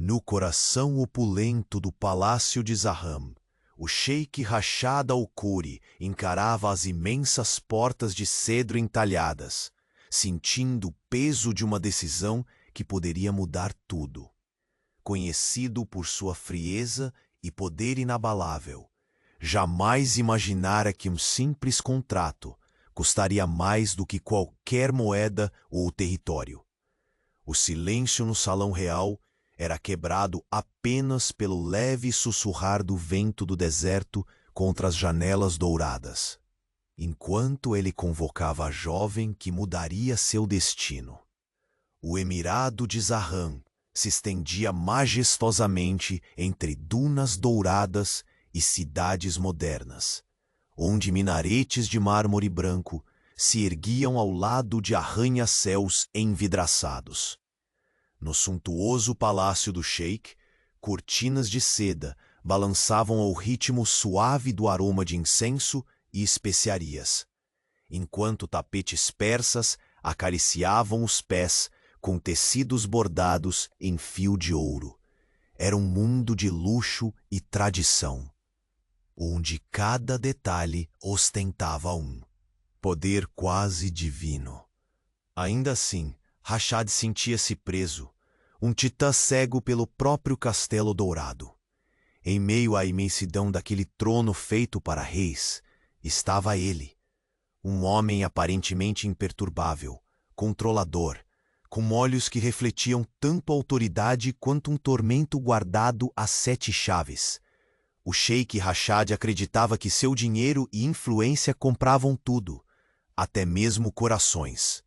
No coração opulento do palácio de Zahram, o sheik Rashad al-Khoury encarava as imensas portas de cedro entalhadas, sentindo o peso de uma decisão que poderia mudar tudo. Conhecido por sua frieza e poder inabalável, jamais imaginara que um simples contrato custaria mais do que qualquer moeda ou território. O silêncio no salão real era quebrado apenas pelo leve sussurrar do vento do deserto contra as janelas douradas, enquanto ele convocava a jovem que mudaria seu destino. O Emirado de Zahram se estendia majestosamente entre dunas douradas e cidades modernas, onde minaretes de mármore branco se erguiam ao lado de arranha-céus envidraçados. No suntuoso palácio do sheik, cortinas de seda balançavam ao ritmo suave do aroma de incenso e especiarias, enquanto tapetes persas acariciavam os pés com tecidos bordados em fio de ouro. Era um mundo de luxo e tradição, onde cada detalhe ostentava um poder quase divino. Ainda assim, Rashad sentia-se preso, um titã cego pelo próprio castelo dourado. Em meio à imensidão daquele trono feito para reis, estava ele, um homem aparentemente imperturbável, controlador, com olhos que refletiam tanto autoridade quanto um tormento guardado a 7 chaves. O sheik Rashad acreditava que seu dinheiro e influência compravam tudo, até mesmo corações.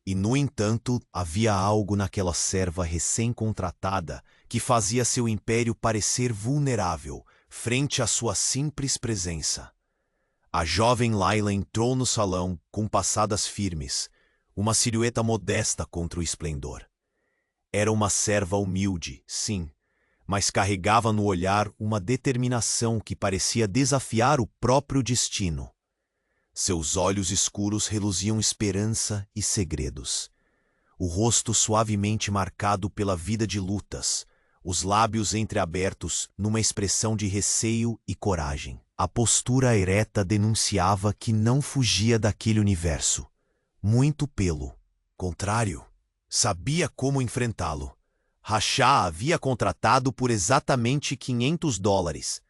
E, no entanto, havia algo naquela serva recém-contratada que fazia seu império parecer vulnerável frente à sua simples presença. A jovem Layla entrou no salão com passadas firmes, uma silhueta modesta contra o esplendor. Era uma serva humilde, sim, mas carregava no olhar uma determinação que parecia desafiar o próprio destino. Seus olhos escuros reluziam esperança e segredos. O rosto suavemente marcado pela vida de lutas, os lábios entreabertos numa expressão de receio e coragem. A postura ereta denunciava que não fugia daquele universo. Muito pelo contrário, sabia como enfrentá-lo. Rashad havia contratado por exatamente $500,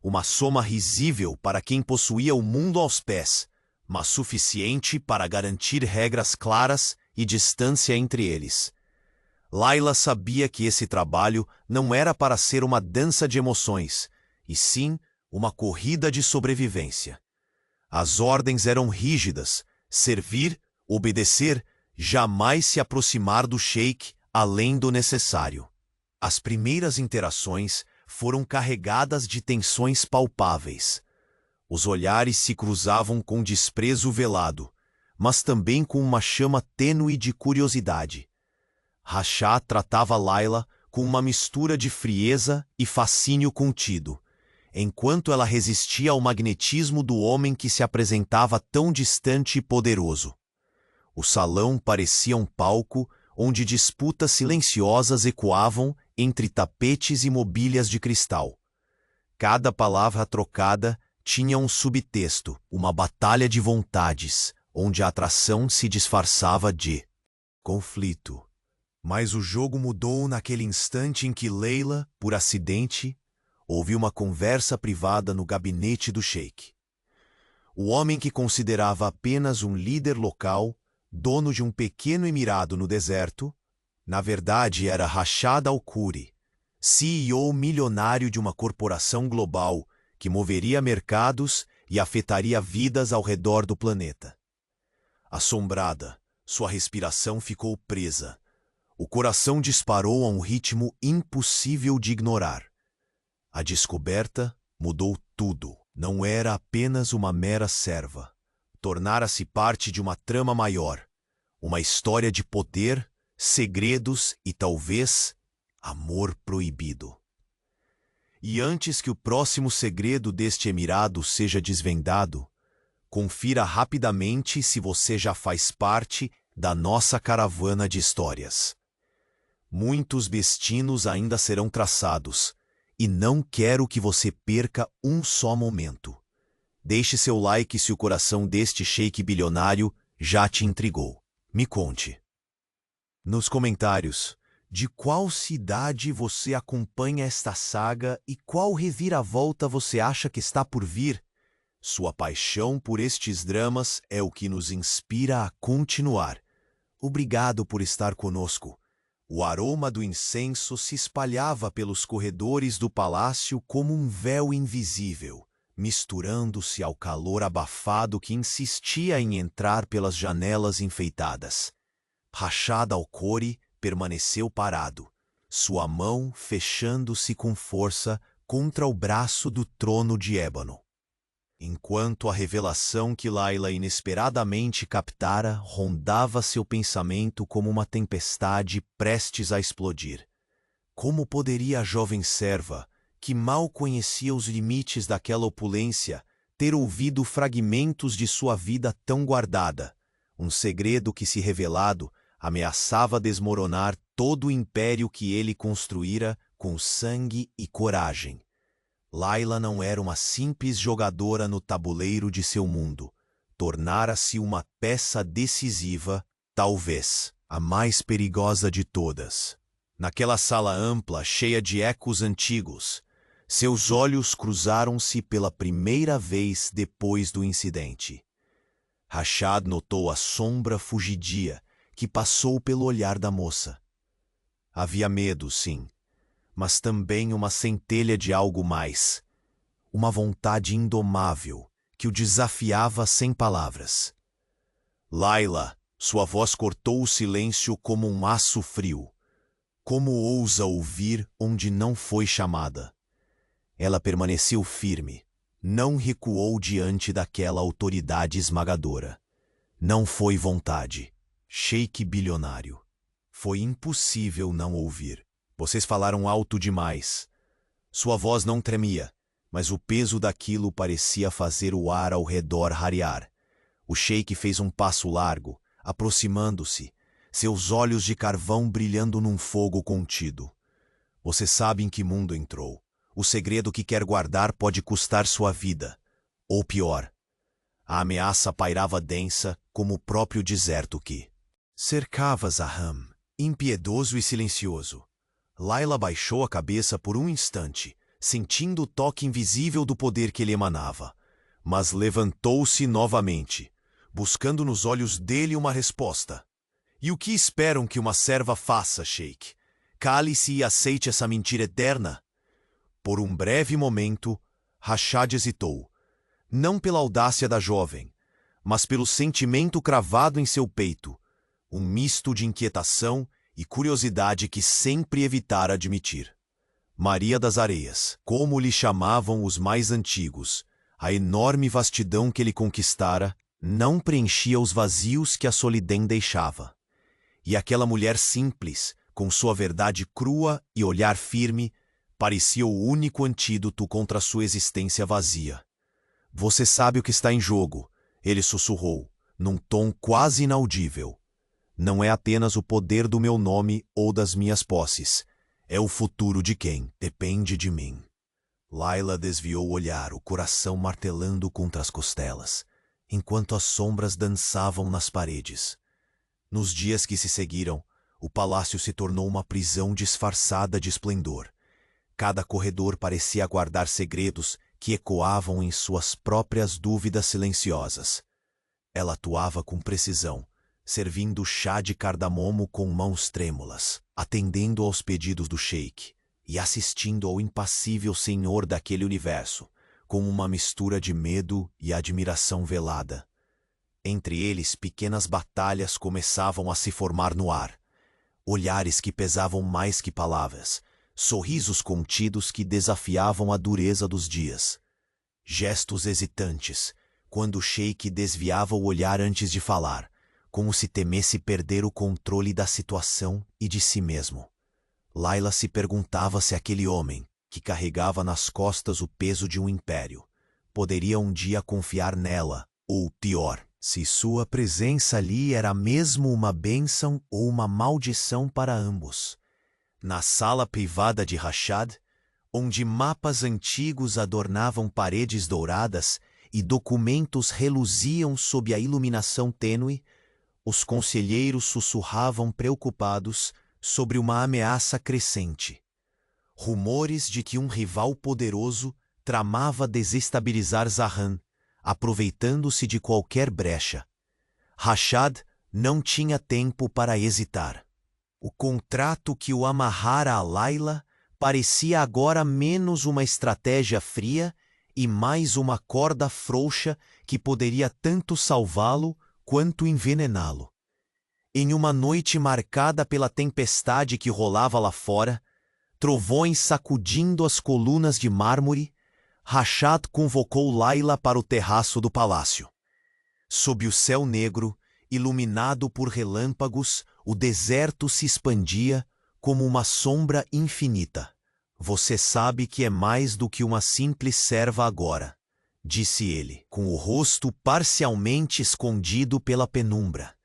uma soma risível para quem possuía o mundo aos pés, mas suficiente para garantir regras claras e distância entre eles. Layla sabia que esse trabalho não era para ser uma dança de emoções, e sim uma corrida de sobrevivência. As ordens eram rígidas: servir, obedecer, jamais se aproximar do sheik além do necessário. As primeiras interações foram carregadas de tensões palpáveis. Os olhares se cruzavam com desprezo velado, mas também com uma chama tênue de curiosidade. Rashad tratava Layla com uma mistura de frieza e fascínio contido, enquanto ela resistia ao magnetismo do homem que se apresentava tão distante e poderoso. O salão parecia um palco onde disputas silenciosas ecoavam entre tapetes e mobílias de cristal. Cada palavra trocada tinha um subtexto, uma batalha de vontades, onde a atração se disfarçava de conflito. Mas o jogo mudou naquele instante em que Layla, por acidente, ouviu uma conversa privada no gabinete do sheik. O homem que considerava apenas um líder local, dono de um pequeno emirado no deserto, na verdade era Rashad al-Khoury, CEO milionário de uma corporação global que moveria mercados e afetaria vidas ao redor do planeta. Assombrada, sua respiração ficou presa. O coração disparou a um ritmo impossível de ignorar. A descoberta mudou tudo. Não era apenas uma mera serva. Tornara-se parte de uma trama maior. Uma história de poder, segredos e, talvez, amor proibido. E antes que o próximo segredo deste emirado seja desvendado, confira rapidamente se você já faz parte da nossa caravana de histórias. Muitos destinos ainda serão traçados, e não quero que você perca um só momento. Deixe seu like se o coração deste sheik bilionário já te intrigou. Me conte nos comentários de qual cidade você acompanha esta saga e qual reviravolta você acha que está por vir. Sua paixão por estes dramas é o que nos inspira a continuar. Obrigado por estar conosco. O aroma do incenso se espalhava pelos corredores do palácio como um véu invisível, misturando-se ao calor abafado que insistia em entrar pelas janelas enfeitadas. Rashad al-Khori permaneceu parado, sua mão fechando-se com força contra o braço do trono de ébano. Enquanto a revelação que Layla inesperadamente captara rondava seu pensamento como uma tempestade prestes a explodir. Como poderia a jovem serva, que mal conhecia os limites daquela opulência, ter ouvido fragmentos de sua vida tão guardada, um segredo que, se revelado, ameaçava desmoronar todo o império que ele construíra com sangue e coragem? Layla não era uma simples jogadora no tabuleiro de seu mundo. Tornara-se uma peça decisiva, talvez a mais perigosa de todas. Naquela sala ampla, cheia de ecos antigos, seus olhos cruzaram-se pela primeira vez depois do incidente. Rashad notou a sombra fugidia que passou pelo olhar da moça. Havia medo, sim, mas também uma centelha de algo mais, uma vontade indomável que o desafiava sem palavras. Layla, sua voz cortou o silêncio como um aço frio. Como ousa ouvir onde não foi chamada? Ela permaneceu firme, não recuou diante daquela autoridade esmagadora. Não foi vontade. Sheik bilionário. Foi impossível não ouvir. Vocês falaram alto demais. Sua voz não tremia, mas o peso daquilo parecia fazer o ar ao redor rarear. O sheik fez um passo largo, aproximando-se, seus olhos de carvão brilhando num fogo contido. Você sabe em que mundo entrou. O segredo que quer guardar pode custar sua vida. Ou pior, a ameaça pairava densa como o próprio deserto que cercava Zaham, impiedoso e silencioso. Layla baixou a cabeça por um instante, sentindo o toque invisível do poder que ele emanava. Mas levantou-se novamente, buscando nos olhos dele uma resposta. E o que esperam que uma serva faça, Sheik? Cale-se e aceite essa mentira eterna? Por um breve momento, Rashad hesitou, não pela audácia da jovem, mas pelo sentimento cravado em seu peito, um misto de inquietação e curiosidade que sempre evitara admitir. Maria das Areias, como lhe chamavam os mais antigos, a enorme vastidão que ele conquistara, não preenchia os vazios que a solidão deixava. E aquela mulher simples, com sua verdade crua e olhar firme, parecia o único antídoto contra sua existência vazia. Você sabe o que está em jogo, ele sussurrou, num tom quase inaudível. Não é apenas o poder do meu nome ou das minhas posses. É o futuro de quem depende de mim. Layla desviou o olhar, o coração martelando contra as costelas, enquanto as sombras dançavam nas paredes. Nos dias que se seguiram, o palácio se tornou uma prisão disfarçada de esplendor. Cada corredor parecia guardar segredos que ecoavam em suas próprias dúvidas silenciosas. Ela atuava com precisão, servindo chá de cardamomo com mãos trêmulas, atendendo aos pedidos do sheik e assistindo ao impassível senhor daquele universo, com uma mistura de medo e admiração velada. Entre eles, pequenas batalhas começavam a se formar no ar. Olhares que pesavam mais que palavras, sorrisos contidos que desafiavam a dureza dos dias. Gestos hesitantes, quando o sheik desviava o olhar antes de falar, como se temesse perder o controle da situação e de si mesmo. Layla se perguntava se aquele homem, que carregava nas costas o peso de um império, poderia um dia confiar nela, ou pior, se sua presença ali era mesmo uma bênção ou uma maldição para ambos. Na sala privada de Rashad, onde mapas antigos adornavam paredes douradas e documentos reluziam sob a iluminação tênue, os conselheiros sussurravam preocupados sobre uma ameaça crescente. Rumores de que um rival poderoso tramava desestabilizar Zahran, aproveitando-se de qualquer brecha. Rashad não tinha tempo para hesitar. O contrato que o amarrara a Layla parecia agora menos uma estratégia fria e mais uma corda frouxa que poderia tanto salvá-lo quanto envenená-lo. Em uma noite marcada pela tempestade que rolava lá fora, trovões sacudindo as colunas de mármore, Rashad convocou Layla para o terraço do palácio. Sob o céu negro, iluminado por relâmpagos, o deserto se expandia como uma sombra infinita. Você sabe que é mais do que uma simples serva agora, disse ele, com o rosto parcialmente escondido pela penumbra.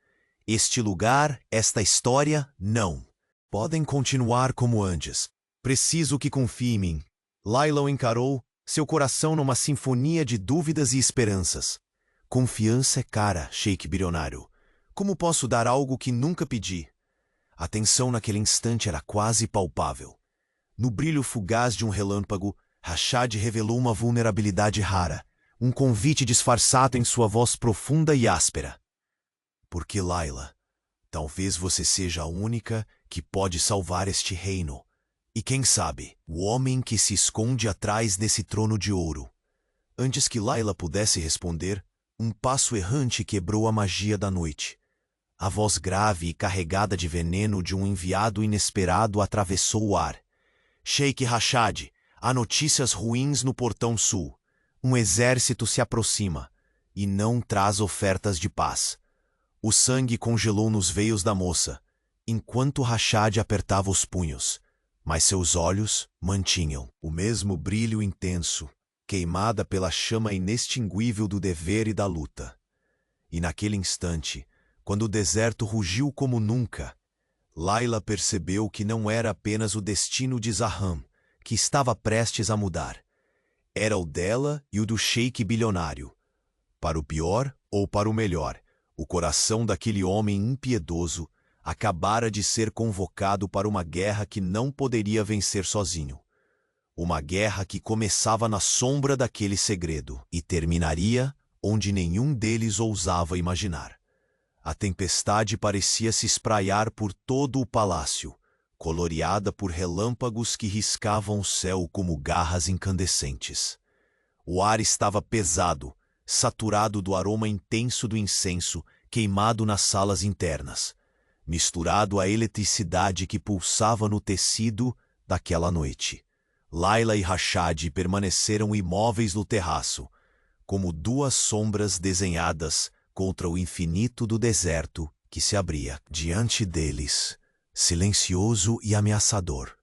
Este lugar, esta história, não. Podem continuar como antes. Preciso que confie em mim. Layla o encarou, seu coração numa sinfonia de dúvidas e esperanças. Confiança é cara, Sheik bilionário. Como posso dar algo que nunca pedi? A tensão naquele instante era quase palpável. No brilho fugaz de um relâmpago, Rashad revelou uma vulnerabilidade rara, um convite disfarçado em sua voz profunda e áspera. Porque, Layla, talvez você seja a única que pode salvar este reino. E quem sabe, o homem que se esconde atrás desse trono de ouro. Antes que Layla pudesse responder, um passo errante quebrou a magia da noite. A voz grave e carregada de veneno de um enviado inesperado atravessou o ar. Sheik Rashad, há notícias ruins no portão sul. Um exército se aproxima e não traz ofertas de paz. O sangue congelou nos veios da moça, enquanto Rashad apertava os punhos, mas seus olhos mantinham o mesmo brilho intenso, queimada pela chama inextinguível do dever e da luta. E naquele instante, quando o deserto rugiu como nunca, Layla percebeu que não era apenas o destino de Zahran que estava prestes a mudar. Era o dela e o do sheik bilionário. Para o pior ou para o melhor, o coração daquele homem impiedoso acabara de ser convocado para uma guerra que não poderia vencer sozinho. Uma guerra que começava na sombra daquele segredo e terminaria onde nenhum deles ousava imaginar. A tempestade parecia se espraiar por todo o palácio, coloreada por relâmpagos que riscavam o céu como garras incandescentes. O ar estava pesado, saturado do aroma intenso do incenso queimado nas salas internas, misturado à eletricidade que pulsava no tecido daquela noite. Layla e Rashad permaneceram imóveis no terraço, como duas sombras desenhadas contra o infinito do deserto que se abria diante deles, silencioso e ameaçador.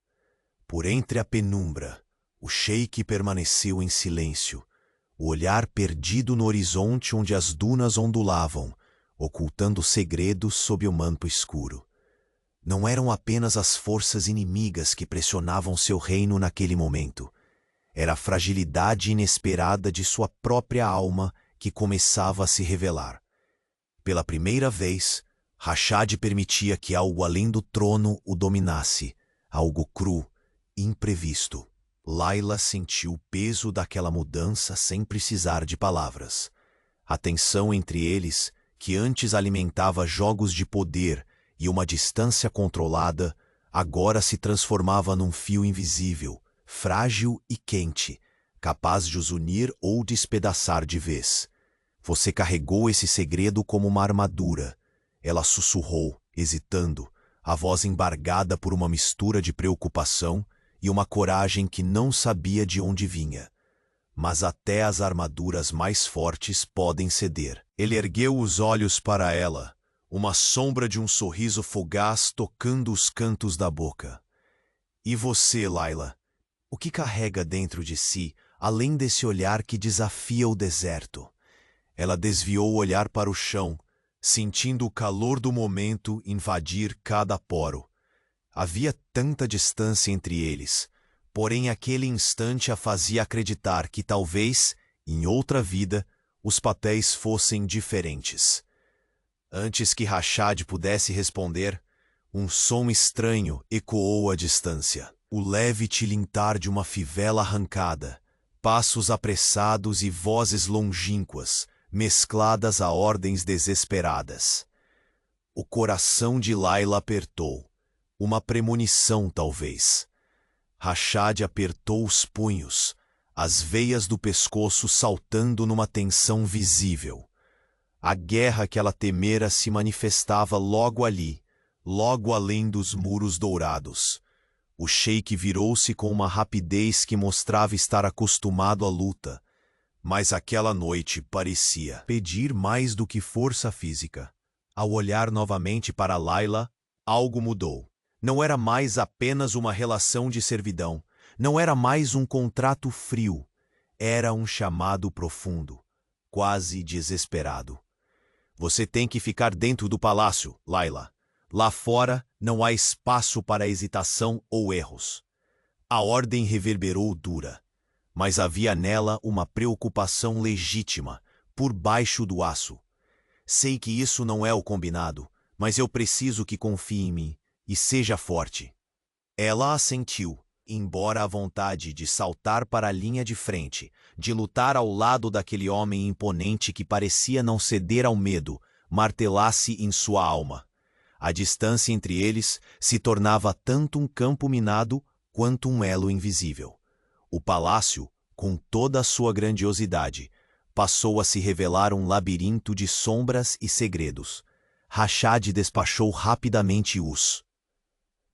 Por entre a penumbra, o sheik permaneceu em silêncio, o olhar perdido no horizonte onde as dunas ondulavam, ocultando segredos sob o manto escuro. Não eram apenas as forças inimigas que pressionavam seu reino naquele momento. Era a fragilidade inesperada de sua própria alma que começava a se revelar. Pela primeira vez, Rashad permitia que algo além do trono o dominasse, algo cru, imprevisto. Layla sentiu o peso daquela mudança sem precisar de palavras. A tensão entre eles, que antes alimentava jogos de poder e uma distância controlada, agora se transformava num fio invisível, frágil e quente, capaz de os unir ou despedaçar de vez. Você carregou esse segredo como uma armadura. Ela sussurrou, hesitando, a voz embargada por uma mistura de preocupação e uma coragem que não sabia de onde vinha. Mas até as armaduras mais fortes podem ceder. Ele ergueu os olhos para ela, uma sombra de um sorriso fugaz tocando os cantos da boca. E você, Layla? O que carrega dentro de si, além desse olhar que desafia o deserto? Ela desviou o olhar para o chão, sentindo o calor do momento invadir cada poro. Havia tanta distância entre eles, porém aquele instante a fazia acreditar que talvez, em outra vida, os papéis fossem diferentes. Antes que Rashad pudesse responder, um som estranho ecoou à distância. O leve tilintar de uma fivela arrancada, passos apressados e vozes longínquas, mescladas a ordens desesperadas. O coração de Layla apertou. Uma premonição, talvez. Rashad apertou os punhos, as veias do pescoço saltando numa tensão visível. A guerra que ela temera se manifestava logo ali, logo além dos muros dourados. O sheik virou-se com uma rapidez que mostrava estar acostumado à luta, mas aquela noite parecia pedir mais do que força física. Ao olhar novamente para Layla, algo mudou. Não era mais apenas uma relação de servidão, não era mais um contrato frio, era um chamado profundo, quase desesperado. Você tem que ficar dentro do palácio, Layla. Lá fora não há espaço para hesitação ou erros. A ordem reverberou dura, mas havia nela uma preocupação legítima, por baixo do aço. Sei que isso não é o combinado, mas eu preciso que confie em mim e seja forte. Ela assentiu, embora a vontade de saltar para a linha de frente, de lutar ao lado daquele homem imponente que parecia não ceder ao medo, martelasse em sua alma. A distância entre eles se tornava tanto um campo minado quanto um elo invisível. O palácio, com toda a sua grandiosidade, passou a se revelar um labirinto de sombras e segredos. Rashad despachou rapidamente os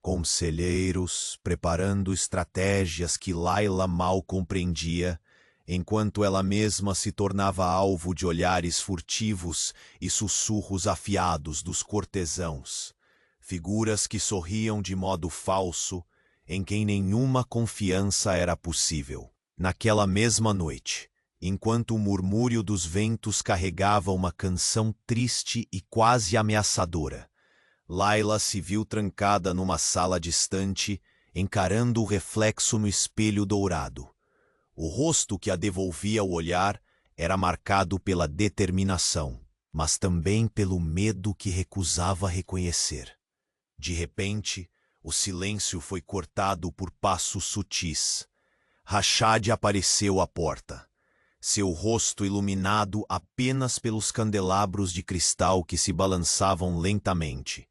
conselheiros, preparando estratégias que Layla mal compreendia, enquanto ela mesma se tornava alvo de olhares furtivos e sussurros afiados dos cortesãos, figuras que sorriam de modo falso, em quem nenhuma confiança era possível. Naquela mesma noite, enquanto o murmúrio dos ventos carregava uma canção triste e quase ameaçadora, Layla se viu trancada numa sala distante, encarando o reflexo no espelho dourado. O rosto que a devolvia o olhar era marcado pela determinação, mas também pelo medo que recusava reconhecer. De repente, o silêncio foi cortado por passos sutis. Rashad apareceu à porta, seu rosto iluminado apenas pelos candelabros de cristal que se balançavam lentamente.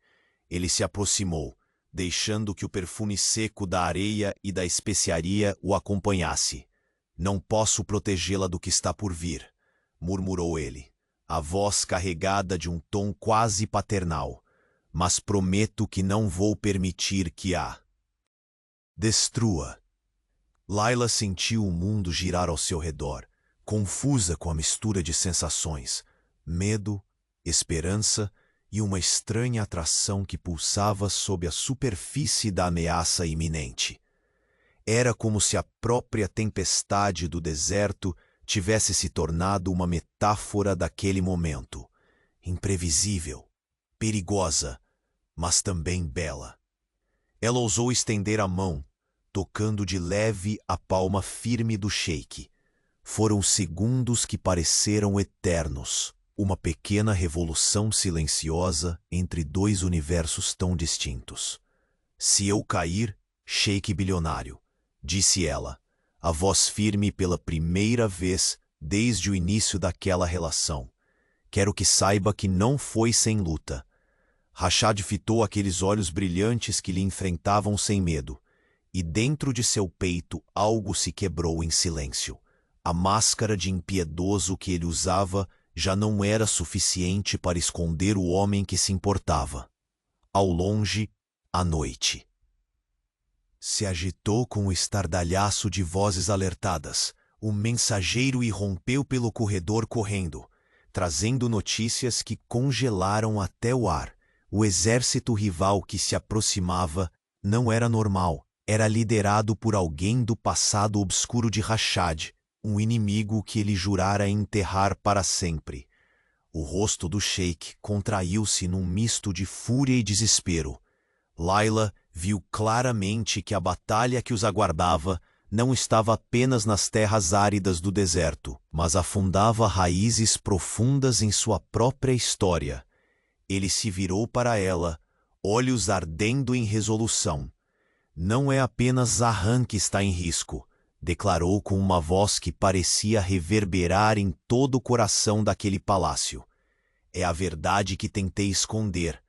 Ele se aproximou, deixando que o perfume seco da areia e da especiaria o acompanhasse. Não posso protegê-la do que está por vir, murmurou ele, a voz carregada de um tom quase paternal, mas prometo que não vou permitir que a destrua. Layla sentiu o mundo girar ao seu redor, confusa com a mistura de sensações, medo, esperança e uma estranha atração que pulsava sob a superfície da ameaça iminente. Era como se a própria tempestade do deserto tivesse se tornado uma metáfora daquele momento, imprevisível, perigosa, mas também bela. Ela ousou estender a mão, tocando de leve a palma firme do sheik. Foram segundos que pareceram eternos, uma pequena revolução silenciosa entre dois universos tão distintos. Se eu cair, sheik bilionário, disse ela, a voz firme pela primeira vez desde o início daquela relação. Quero que saiba que não foi sem luta. Rashad fitou aqueles olhos brilhantes que lhe enfrentavam sem medo, e dentro de seu peito algo se quebrou em silêncio. A máscara de impiedoso que ele usava já não era suficiente para esconder o homem que se importava. Ao longe, a noite se agitou com o estardalhaço de vozes alertadas. O mensageiro irrompeu pelo corredor correndo, trazendo notícias que congelaram até o ar. O exército rival que se aproximava não era normal, era liderado por alguém do passado obscuro de Rashad, um inimigo que ele jurara enterrar para sempre. O rosto do sheik contraiu-se num misto de fúria e desespero. Layla viu claramente que a batalha que os aguardava não estava apenas nas terras áridas do deserto, mas afundava raízes profundas em sua própria história. Ele se virou para ela, olhos ardendo em resolução. Não é apenas Zarhan que está em risco, declarou com uma voz que parecia reverberar em todo o coração daquele palácio. É a verdade que tentei esconder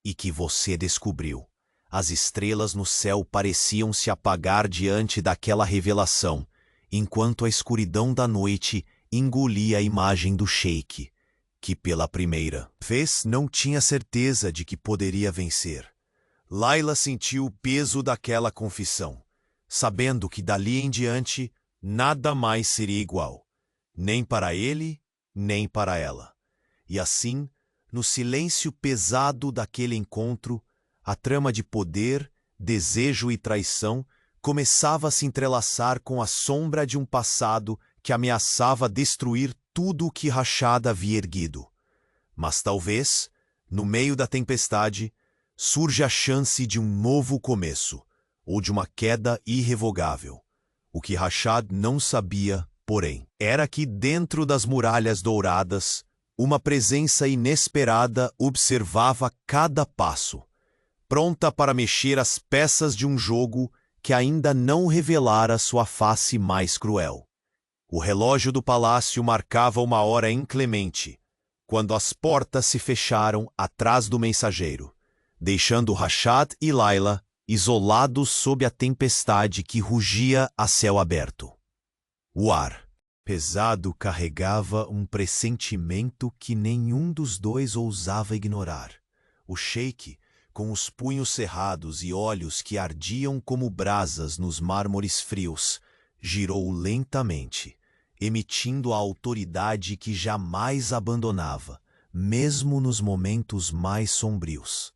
e que você descobriu. As estrelas no céu pareciam se apagar diante daquela revelação, enquanto a escuridão da noite engolia a imagem do sheik, que pela primeira vez não tinha certeza de que poderia vencer. Layla sentiu o peso daquela confissão, sabendo que dali em diante nada mais seria igual, nem para ele, nem para ela. E assim, no silêncio pesado daquele encontro, a trama de poder, desejo e traição começava a se entrelaçar com a sombra de um passado que ameaçava destruir tudo o que Rashad havia erguido. Mas talvez, no meio da tempestade, surge a chance de um novo começo, ou de uma queda irrevogável. O que Rashad não sabia, porém, era que dentro das muralhas douradas, uma presença inesperada observava cada passo, pronta para mexer as peças de um jogo que ainda não revelara sua face mais cruel. O relógio do palácio marcava uma hora inclemente, quando as portas se fecharam atrás do mensageiro, deixando Rashad e Layla isolados sob a tempestade que rugia a céu aberto. O ar pesado carregava um pressentimento que nenhum dos dois ousava ignorar. O sheik, com os punhos cerrados e olhos que ardiam como brasas nos mármores frios, girou lentamente, emitindo a autoridade que jamais abandonava, mesmo nos momentos mais sombrios.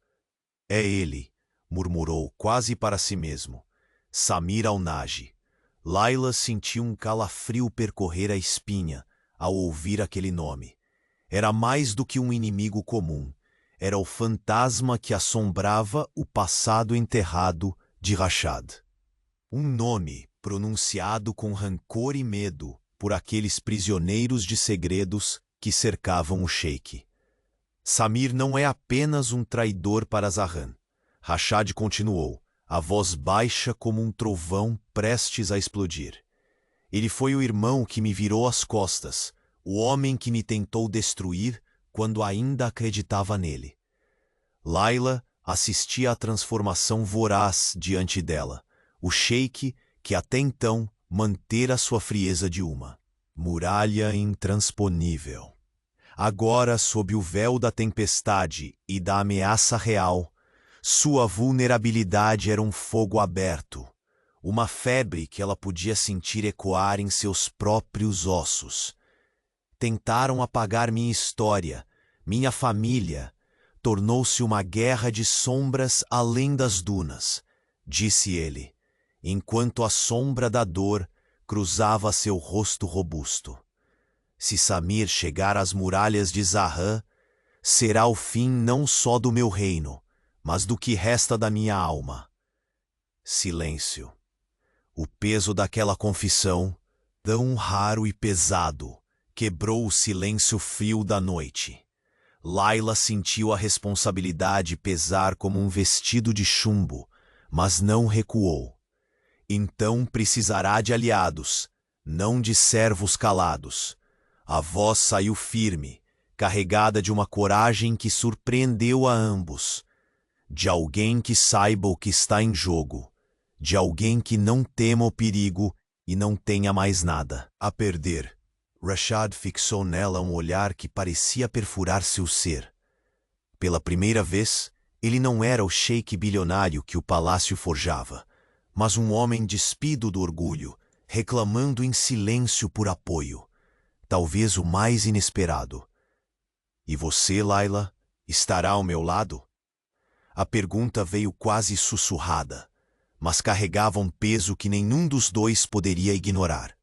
É ele, murmurou quase para si mesmo, Samir al-Naji. Layla sentiu um calafrio percorrer a espinha ao ouvir aquele nome. Era mais do que um inimigo comum. Era o fantasma que assombrava o passado enterrado de Rashad. Um nome pronunciado com rancor e medo por aqueles prisioneiros de segredos que cercavam o sheik. Samir não é apenas um traidor para Zarhan. Rashad continuou, a voz baixa como um trovão prestes a explodir. Ele foi o irmão que me virou as costas, o homem que me tentou destruir quando ainda acreditava nele. Layla assistia à transformação voraz diante dela, o sheik que até então mantera sua frieza de uma muralha intransponível. Agora, sob o véu da tempestade e da ameaça real, sua vulnerabilidade era um fogo aberto, uma febre que ela podia sentir ecoar em seus próprios ossos. Tentaram apagar minha história, minha família. Tornou-se uma guerra de sombras além das dunas, disse ele, enquanto a sombra da dor cruzava seu rosto robusto. Se Samir chegar às muralhas de Zarhan, será o fim não só do meu reino, mas do que resta da minha alma. Silêncio. O peso daquela confissão, tão raro e pesado, quebrou o silêncio frio da noite. Layla sentiu a responsabilidade pesar como um vestido de chumbo, mas não recuou. Então precisará de aliados, não de servos calados. A voz saiu firme, carregada de uma coragem que surpreendeu a ambos. De alguém que saiba o que está em jogo, de alguém que não tema o perigo e não tenha mais nada a perder. Rashad fixou nela um olhar que parecia perfurar seu ser. Pela primeira vez, ele não era o sheik bilionário que o palácio forjava, mas um homem despido do orgulho, reclamando em silêncio por apoio, talvez o mais inesperado. E você, Layla, estará ao meu lado? A pergunta veio quase sussurrada, mas carregava um peso que nenhum dos dois poderia ignorar.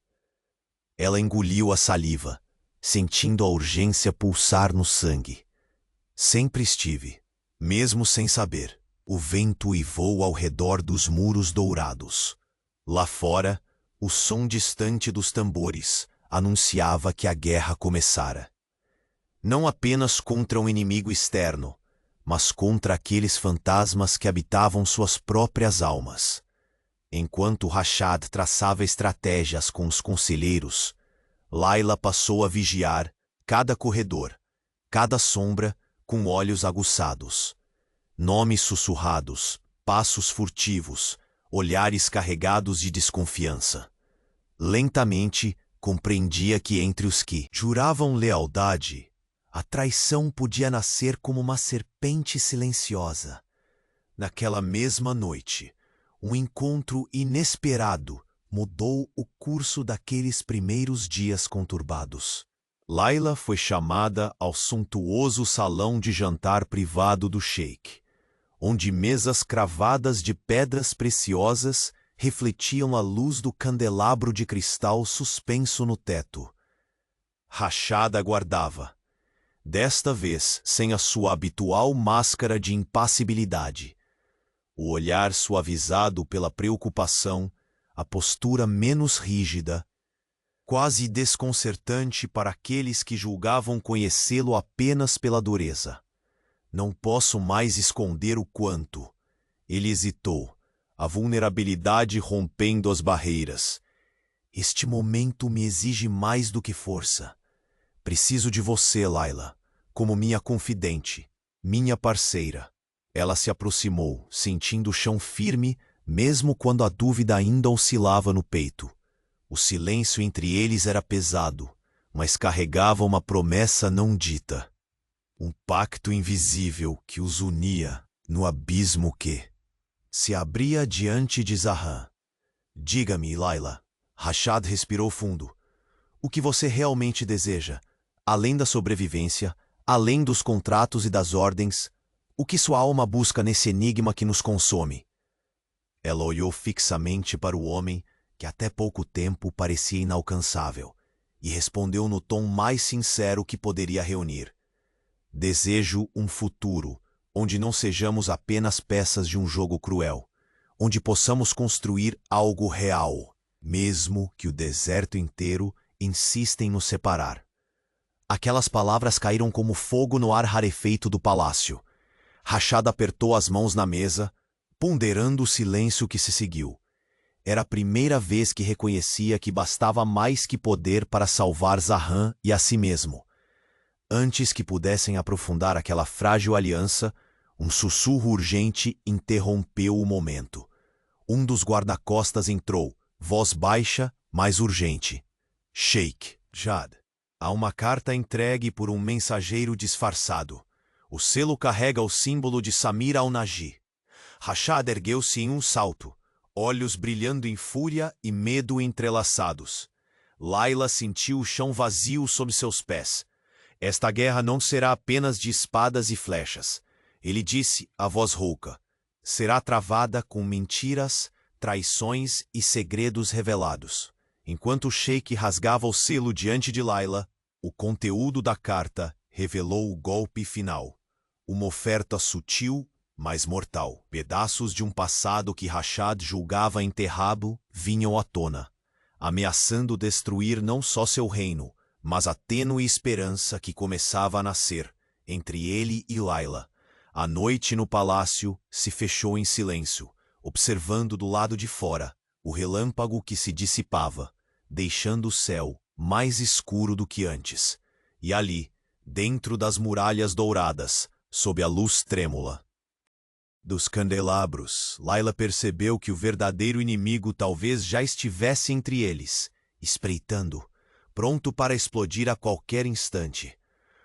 Ela engoliu a saliva, sentindo a urgência pulsar no sangue. Sempre estive, mesmo sem saber. o vento uivou ao redor dos muros dourados. Lá fora, o som distante dos tambores anunciava que a guerra começara. Não apenas contra um inimigo externo, mas contra aqueles fantasmas que habitavam suas próprias almas. Enquanto Rashad traçava estratégias com os conselheiros, Layla passou a vigiar cada corredor, cada sombra, com olhos aguçados. Nomes sussurrados, passos furtivos, olhares carregados de desconfiança. Lentamente, compreendia que entre os que juravam lealdade, a traição podia nascer como uma serpente silenciosa. Naquela mesma noite, um encontro inesperado mudou o curso daqueles primeiros dias conturbados. Layla foi chamada ao suntuoso salão de jantar privado do sheik, onde mesas cravadas de pedras preciosas refletiam a luz do candelabro de cristal suspenso no teto. Rashad aguardava, desta vez sem a sua habitual máscara de impassibilidade. O olhar suavizado pela preocupação, a postura menos rígida, quase desconcertante para aqueles que julgavam conhecê-lo apenas pela dureza. Não posso mais esconder o quanto. Ele hesitou, a vulnerabilidade rompendo as barreiras. Este momento me exige mais do que força. Preciso de você, Layla, como minha confidente, minha parceira. Ela se aproximou, sentindo o chão firme, mesmo quando a dúvida ainda oscilava no peito. O silêncio entre eles era pesado, mas carregava uma promessa não dita. Um pacto invisível que os unia no abismo que se abria diante de Zahran. Diga-me, Layla. Rashad respirou fundo. O que você realmente deseja? Além da sobrevivência, além dos contratos e das ordens, o que sua alma busca nesse enigma que nos consome? Ela olhou fixamente para o homem que até pouco tempo parecia inalcançável, e respondeu no tom mais sincero que poderia reunir. Desejo um futuro, onde não sejamos apenas peças de um jogo cruel, onde possamos construir algo real, mesmo que o deserto inteiro insista em nos separar. Aquelas palavras caíram como fogo no ar rarefeito do palácio. Rashad apertou as mãos na mesa, ponderando o silêncio que se seguiu. Era a primeira vez que reconhecia que bastava mais que poder para salvar Zahran e a si mesmo. Antes que pudessem aprofundar aquela frágil aliança, um sussurro urgente interrompeu o momento. Um dos guarda-costas entrou, voz baixa, mas urgente. Sheik Jad. Há uma carta entregue por um mensageiro disfarçado. O selo carrega o símbolo de Samir al-Naji. Rashad ergueu-se em um salto, olhos brilhando em fúria e medo entrelaçados. Layla sentiu o chão vazio sob seus pés. Esta guerra não será apenas de espadas e flechas. Ele disse, a voz rouca. Será travada com mentiras, traições e segredos revelados. Enquanto o sheik rasgava o selo diante de Layla, o conteúdo da carta revelou o golpe final. Uma oferta sutil, mas mortal. Pedaços de um passado que Rashad julgava enterrado vinham à tona, ameaçando destruir não só seu reino, mas a tênue esperança que começava a nascer entre ele e Layla. A noite no palácio se fechou em silêncio, observando do lado de fora o relâmpago que se dissipava, deixando o céu mais escuro do que antes. E ali, dentro das muralhas douradas, sob a luz trêmula dos candelabros, Layla percebeu que o verdadeiro inimigo talvez já estivesse entre eles, espreitando, pronto para explodir a qualquer instante.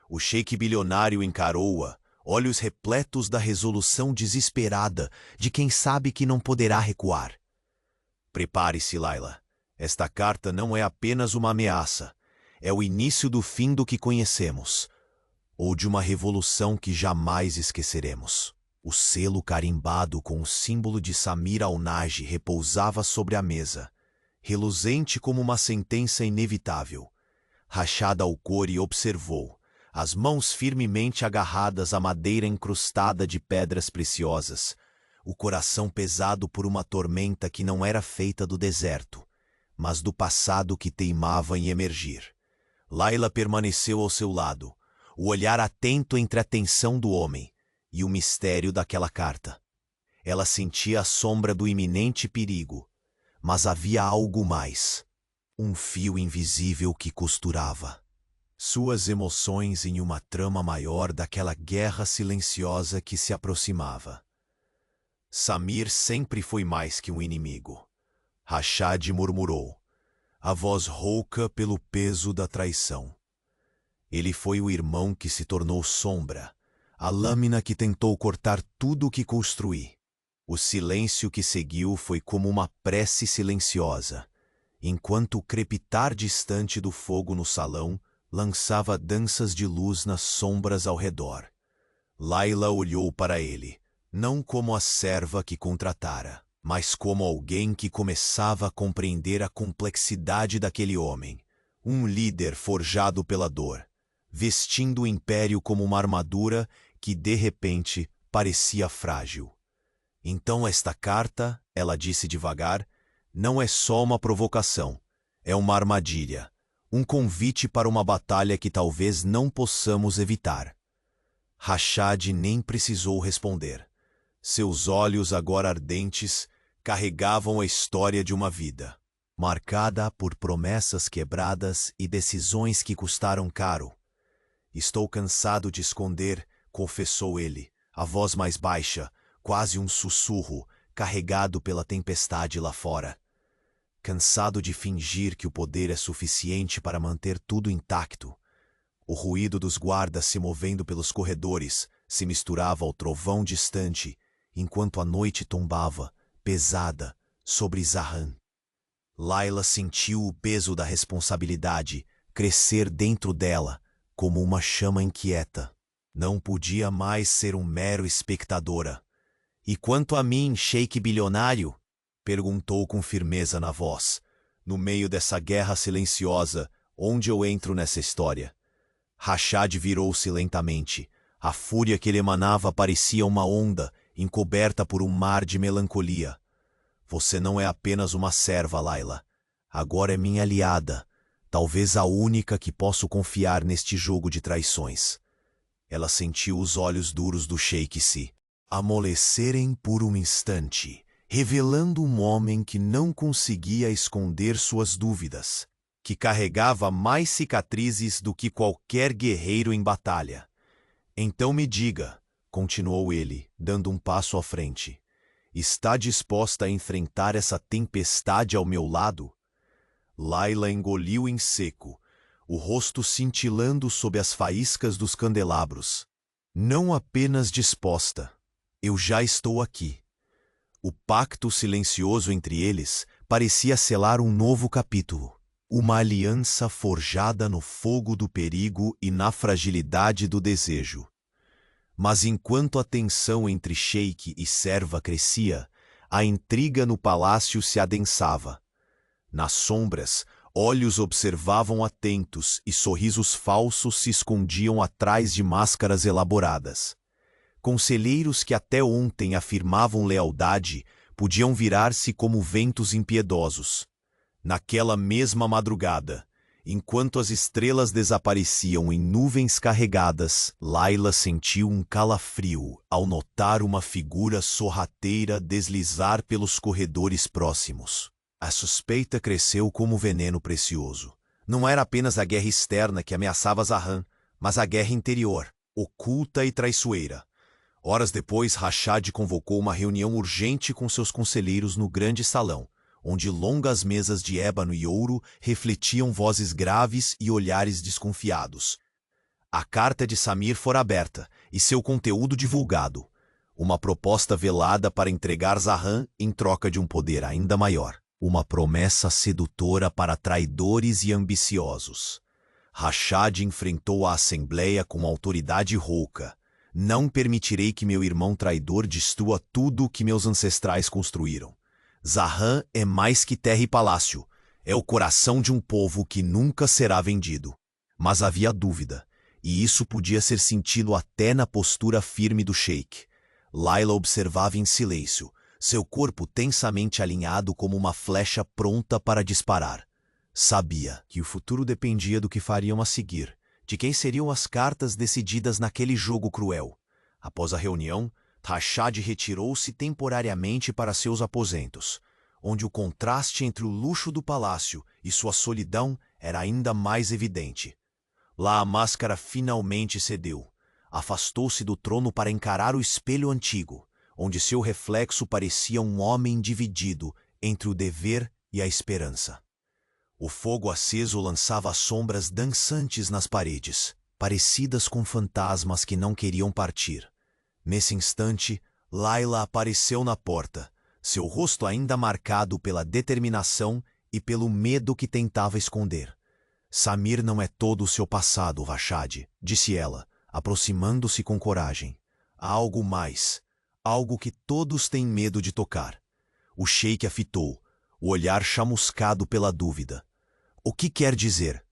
O sheik bilionário encarou-a, olhos repletos da resolução desesperada de quem sabe que não poderá recuar. Prepare-se, Layla. Esta carta não é apenas uma ameaça. É o início do fim do que conhecemos, ou de uma revolução que jamais esqueceremos. O selo carimbado com o símbolo de Samir al-Naji repousava sobre a mesa, reluzente como uma sentença inevitável. Rashad al-Khori observou, as mãos firmemente agarradas à madeira encrustada de pedras preciosas, o coração pesado por uma tormenta que não era feita do deserto, mas do passado que teimava em emergir. Layla permaneceu ao seu lado, o olhar atento entre a tensão do homem e o mistério daquela carta. Ela sentia a sombra do iminente perigo, mas havia algo mais. Um fio invisível que costurava suas emoções em uma trama maior daquela guerra silenciosa que se aproximava. Samir sempre foi mais que um inimigo. Rashad murmurou, a voz rouca pelo peso da traição. Ele foi o irmão que se tornou sombra, a lâmina que tentou cortar tudo o que construí. O silêncio que seguiu foi como uma prece silenciosa, enquanto o crepitar distante do fogo no salão lançava danças de luz nas sombras ao redor. Layla olhou para ele, não como a serva que contratara, mas como alguém que começava a compreender a complexidade daquele homem, um líder forjado pela dor, vestindo o império como uma armadura que, de repente, parecia frágil. Então esta carta, ela disse devagar, não é só uma provocação, é uma armadilha, um convite para uma batalha que talvez não possamos evitar. Rashad nem precisou responder. Seus olhos, agora ardentes, carregavam a história de uma vida, marcada por promessas quebradas e decisões que custaram caro. Estou cansado de esconder, confessou ele, a voz mais baixa, quase um sussurro, carregado pela tempestade lá fora. Cansado de fingir que o poder é suficiente para manter tudo intacto. O ruído dos guardas se movendo pelos corredores se misturava ao trovão distante, enquanto a noite tombava, pesada, sobre Zahan. Layla sentiu o peso da responsabilidade crescer dentro dela, como uma chama inquieta. Não podia mais ser um mero espectadora. E quanto a mim, sheik bilionário? Perguntou com firmeza na voz. No meio dessa guerra silenciosa, onde eu entro nessa história? Rashad virou-se lentamente. A fúria que ele emanava parecia uma onda, encoberta por um mar de melancolia. Você não é apenas uma serva, Layla. Agora é minha aliada, talvez a única que posso confiar neste jogo de traições. Ela sentiu os olhos duros do sheik se amolecerem por um instante, revelando um homem que não conseguia esconder suas dúvidas, que carregava mais cicatrizes do que qualquer guerreiro em batalha. Então me diga, continuou ele, dando um passo à frente, está disposta a enfrentar essa tempestade ao meu lado? Layla engoliu em seco, o rosto cintilando sob as faíscas dos candelabros. Não apenas disposta, eu já estou aqui. O pacto silencioso entre eles parecia selar um novo capítulo. Uma aliança forjada no fogo do perigo e na fragilidade do desejo. Mas enquanto a tensão entre sheik e serva crescia, a intriga no palácio se adensava. Nas sombras, olhos observavam atentos e sorrisos falsos se escondiam atrás de máscaras elaboradas. Conselheiros que até ontem afirmavam lealdade podiam virar-se como ventos impiedosos. Naquela mesma madrugada, enquanto as estrelas desapareciam em nuvens carregadas, Layla sentiu um calafrio ao notar uma figura sorrateira deslizar pelos corredores próximos. A suspeita cresceu como veneno precioso. Não era apenas a guerra externa que ameaçava Zahan, mas a guerra interior, oculta e traiçoeira. Horas depois, Rashad convocou uma reunião urgente com seus conselheiros no grande salão, onde longas mesas de ébano e ouro refletiam vozes graves e olhares desconfiados. A carta de Samir fora aberta e seu conteúdo divulgado. Uma proposta velada para entregar Zahan em troca de um poder ainda maior. Uma promessa sedutora para traidores e ambiciosos. Rashad enfrentou a assembleia com autoridade rouca. Não permitirei que meu irmão traidor destrua tudo o que meus ancestrais construíram. Zahan é mais que terra e palácio. É o coração de um povo que nunca será vendido. Mas havia dúvida, e isso podia ser sentido até na postura firme do sheik. Layla observava em silêncio, seu corpo tensamente alinhado como uma flecha pronta para disparar. Sabia que o futuro dependia do que fariam a seguir, de quem seriam as cartas decididas naquele jogo cruel. Após a reunião, Rashad retirou-se temporariamente para seus aposentos, onde o contraste entre o luxo do palácio e sua solidão era ainda mais evidente. Lá a máscara finalmente cedeu. Afastou-se do trono para encarar o espelho antigo, onde seu reflexo parecia um homem dividido entre o dever e a esperança. O fogo aceso lançava sombras dançantes nas paredes, parecidas com fantasmas que não queriam partir. Nesse instante, Layla apareceu na porta, seu rosto ainda marcado pela determinação e pelo medo que tentava esconder. Samir não é todo o seu passado, Rashad, disse ela, aproximando-se com coragem. Há algo mais, algo que todos têm medo de tocar. O sheik a fitou, o olhar chamuscado pela dúvida. O que quer dizer?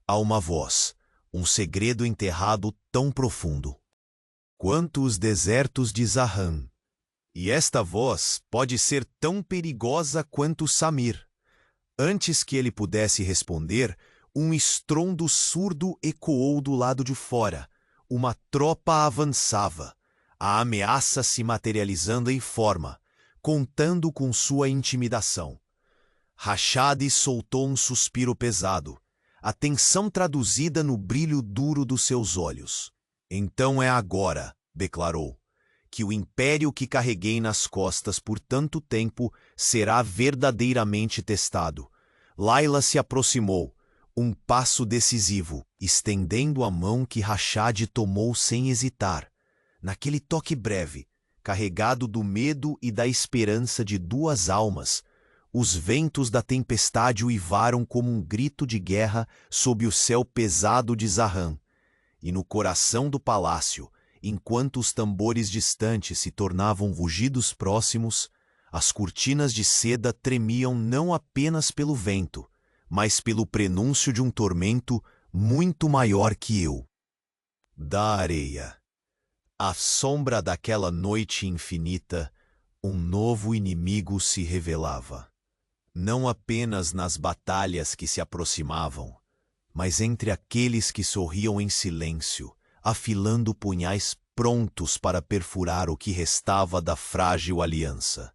Há uma voz, um segredo enterrado tão profundo quanto os desertos de Zahran. E esta voz pode ser tão perigosa quanto Samir. Antes que ele pudesse responder, um estrondo surdo ecoou do lado de fora. Uma tropa avançava, a ameaça se materializando em forma, contando com sua intimidação. Rashad soltou um suspiro pesado, a tensão traduzida no brilho duro dos seus olhos. Então é agora, declarou, que o império que carreguei nas costas por tanto tempo será verdadeiramente testado. Layla se aproximou, um passo decisivo, estendendo a mão que Rashad tomou sem hesitar. Naquele toque breve, carregado do medo e da esperança de duas almas, os ventos da tempestade uivaram como um grito de guerra sob o céu pesado de Zahran. E no coração do palácio, enquanto os tambores distantes se tornavam rugidos próximos, as cortinas de seda tremiam não apenas pelo vento, mas pelo prenúncio de um tormento muito maior que eu. Da areia, à sombra daquela noite infinita, um novo inimigo se revelava. Não apenas nas batalhas que se aproximavam, mas entre aqueles que sorriam em silêncio, afilando punhais prontos para perfurar o que restava da frágil aliança.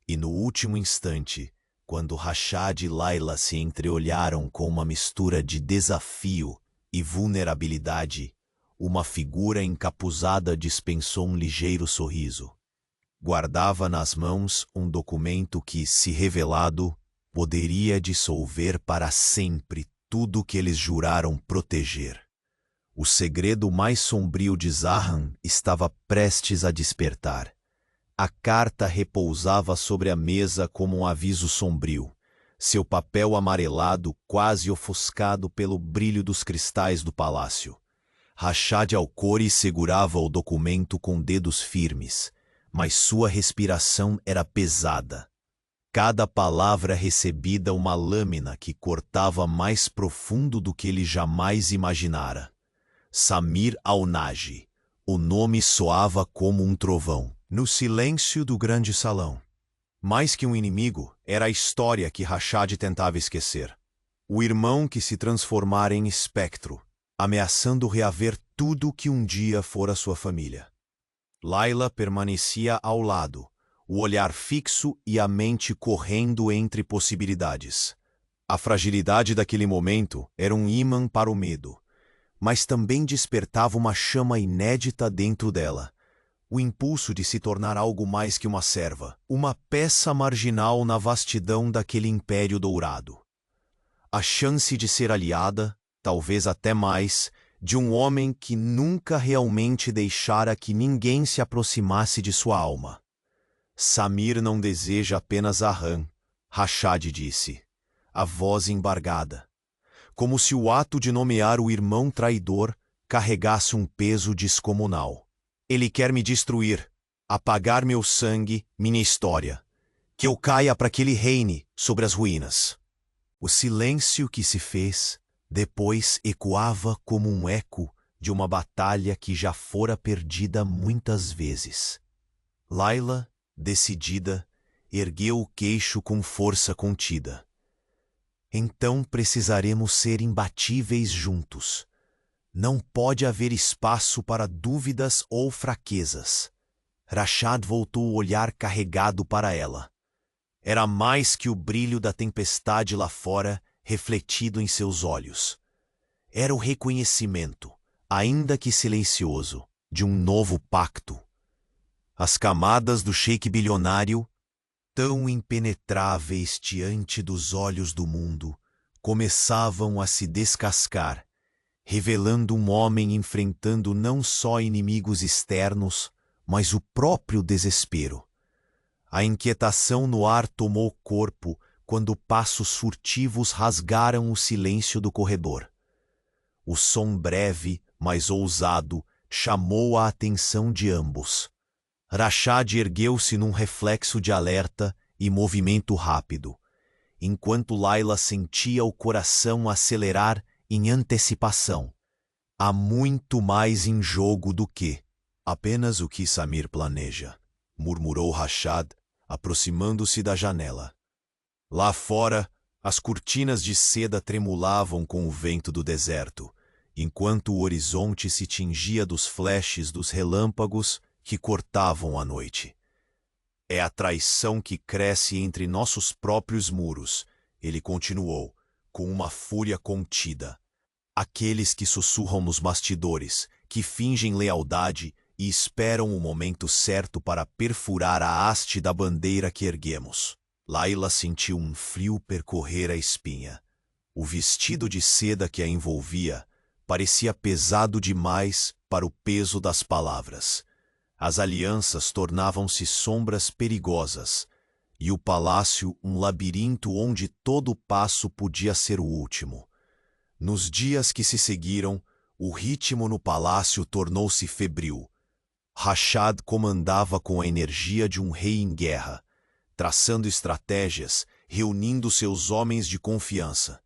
E no último instante, quando Rashad e Layla se entreolharam com uma mistura de desafio e vulnerabilidade, uma figura encapuzada dispensou um ligeiro sorriso. Guardava nas mãos um documento que, se revelado, poderia dissolver para sempre tudo o que eles juraram proteger. O segredo mais sombrio de Zahran estava prestes a despertar. A carta repousava sobre a mesa como um aviso sombrio, seu papel amarelado quase ofuscado pelo brilho dos cristais do palácio. Rashad Al-Khori segurava o documento com dedos firmes, mas sua respiração era pesada. Cada palavra recebida uma lâmina que cortava mais profundo do que ele jamais imaginara. Samir Al-Naji. O nome soava como um trovão. No silêncio do grande salão. Mais que um inimigo, era a história que Rashad tentava esquecer. O irmão que se transformara em espectro, ameaçando reaver tudo que um dia fora sua família. Layla permanecia ao lado, o olhar fixo e a mente correndo entre possibilidades. A fragilidade daquele momento era um ímã para o medo, mas também despertava uma chama inédita dentro dela. O impulso de se tornar algo mais que uma serva, uma peça marginal na vastidão daquele império dourado. A chance de ser aliada, talvez até mais, de um homem que nunca realmente deixara que ninguém se aproximasse de sua alma. Samir não deseja apenas Zahran, Rashad disse, a voz embargada, como se o ato de nomear o irmão traidor carregasse um peso descomunal. Ele quer me destruir, apagar meu sangue, minha história, que eu caia para que ele reine sobre as ruínas. O silêncio que se fez, depois ecoava como um eco de uma batalha que já fora perdida muitas vezes. Layla, decidida, ergueu o queixo com força contida. Então precisaremos ser imbatíveis juntos. Não pode haver espaço para dúvidas ou fraquezas. Rashad voltou o olhar carregado para ela. Era mais que o brilho da tempestade lá fora refletido em seus olhos. Era o reconhecimento, ainda que silencioso, de um novo pacto. As camadas do sheik bilionário, tão impenetráveis diante dos olhos do mundo, começavam a se descascar, revelando um homem enfrentando não só inimigos externos, mas o próprio desespero. A inquietação no ar tomou corpo quando passos furtivos rasgaram o silêncio do corredor. O som breve, mas ousado, chamou a atenção de ambos. Rashad ergueu-se num reflexo de alerta e movimento rápido, enquanto Layla sentia o coração acelerar em antecipação. Há muito mais em jogo do que apenas o que Samir planeja, murmurou Rashad, aproximando-se da janela. Lá fora, as cortinas de seda tremulavam com o vento do deserto, enquanto o horizonte se tingia dos flashes dos relâmpagos que cortavam a noite. É a traição que cresce entre nossos próprios muros, ele continuou, com uma fúria contida. Aqueles que sussurram nos bastidores, que fingem lealdade e esperam o momento certo para perfurar a haste da bandeira que erguemos. Layla sentiu um frio percorrer a espinha. O vestido de seda que a envolvia parecia pesado demais para o peso das palavras. As alianças tornavam-se sombras perigosas, e o palácio um labirinto onde todo passo podia ser o último. Nos dias que se seguiram, o ritmo no palácio tornou-se febril. Rashad comandava com a energia de um rei em guerra, traçando estratégias, reunindo seus homens de confiança.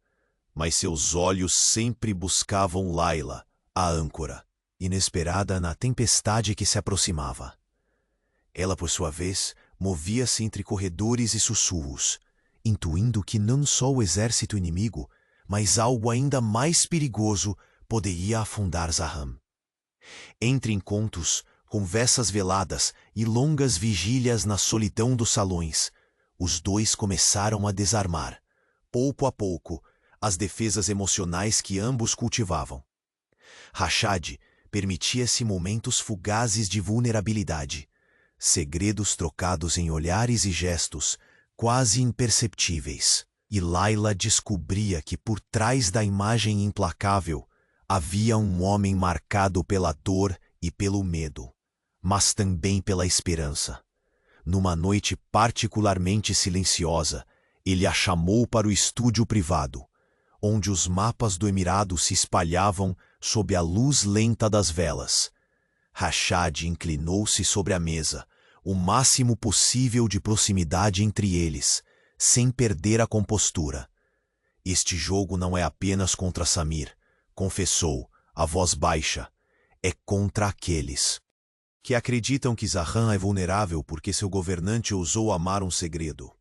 Mas seus olhos sempre buscavam Layla, a âncora, inesperada na tempestade que se aproximava. Ela, por sua vez, movia-se entre corredores e sussurros, intuindo que não só o exército inimigo, mas algo ainda mais perigoso poderia afundar Zahram. Entre encontros, conversas veladas e longas vigílias na solidão dos salões, os dois começaram a desarmar, pouco a pouco, as defesas emocionais que ambos cultivavam. Rashad permitia-se momentos fugazes de vulnerabilidade, segredos trocados em olhares e gestos quase imperceptíveis. E Layla descobria que por trás da imagem implacável havia um homem marcado pela dor e pelo medo, mas também pela esperança. Numa noite particularmente silenciosa, ele a chamou para o estúdio privado, onde os mapas do Emirado se espalhavam sob a luz lenta das velas. Rashad inclinou-se sobre a mesa, o máximo possível de proximidade entre eles, sem perder a compostura. Este jogo não é apenas contra Samir, confessou, a voz baixa. É contra aqueles que acreditam que Zahram é vulnerável porque seu governante ousou amar um segredo.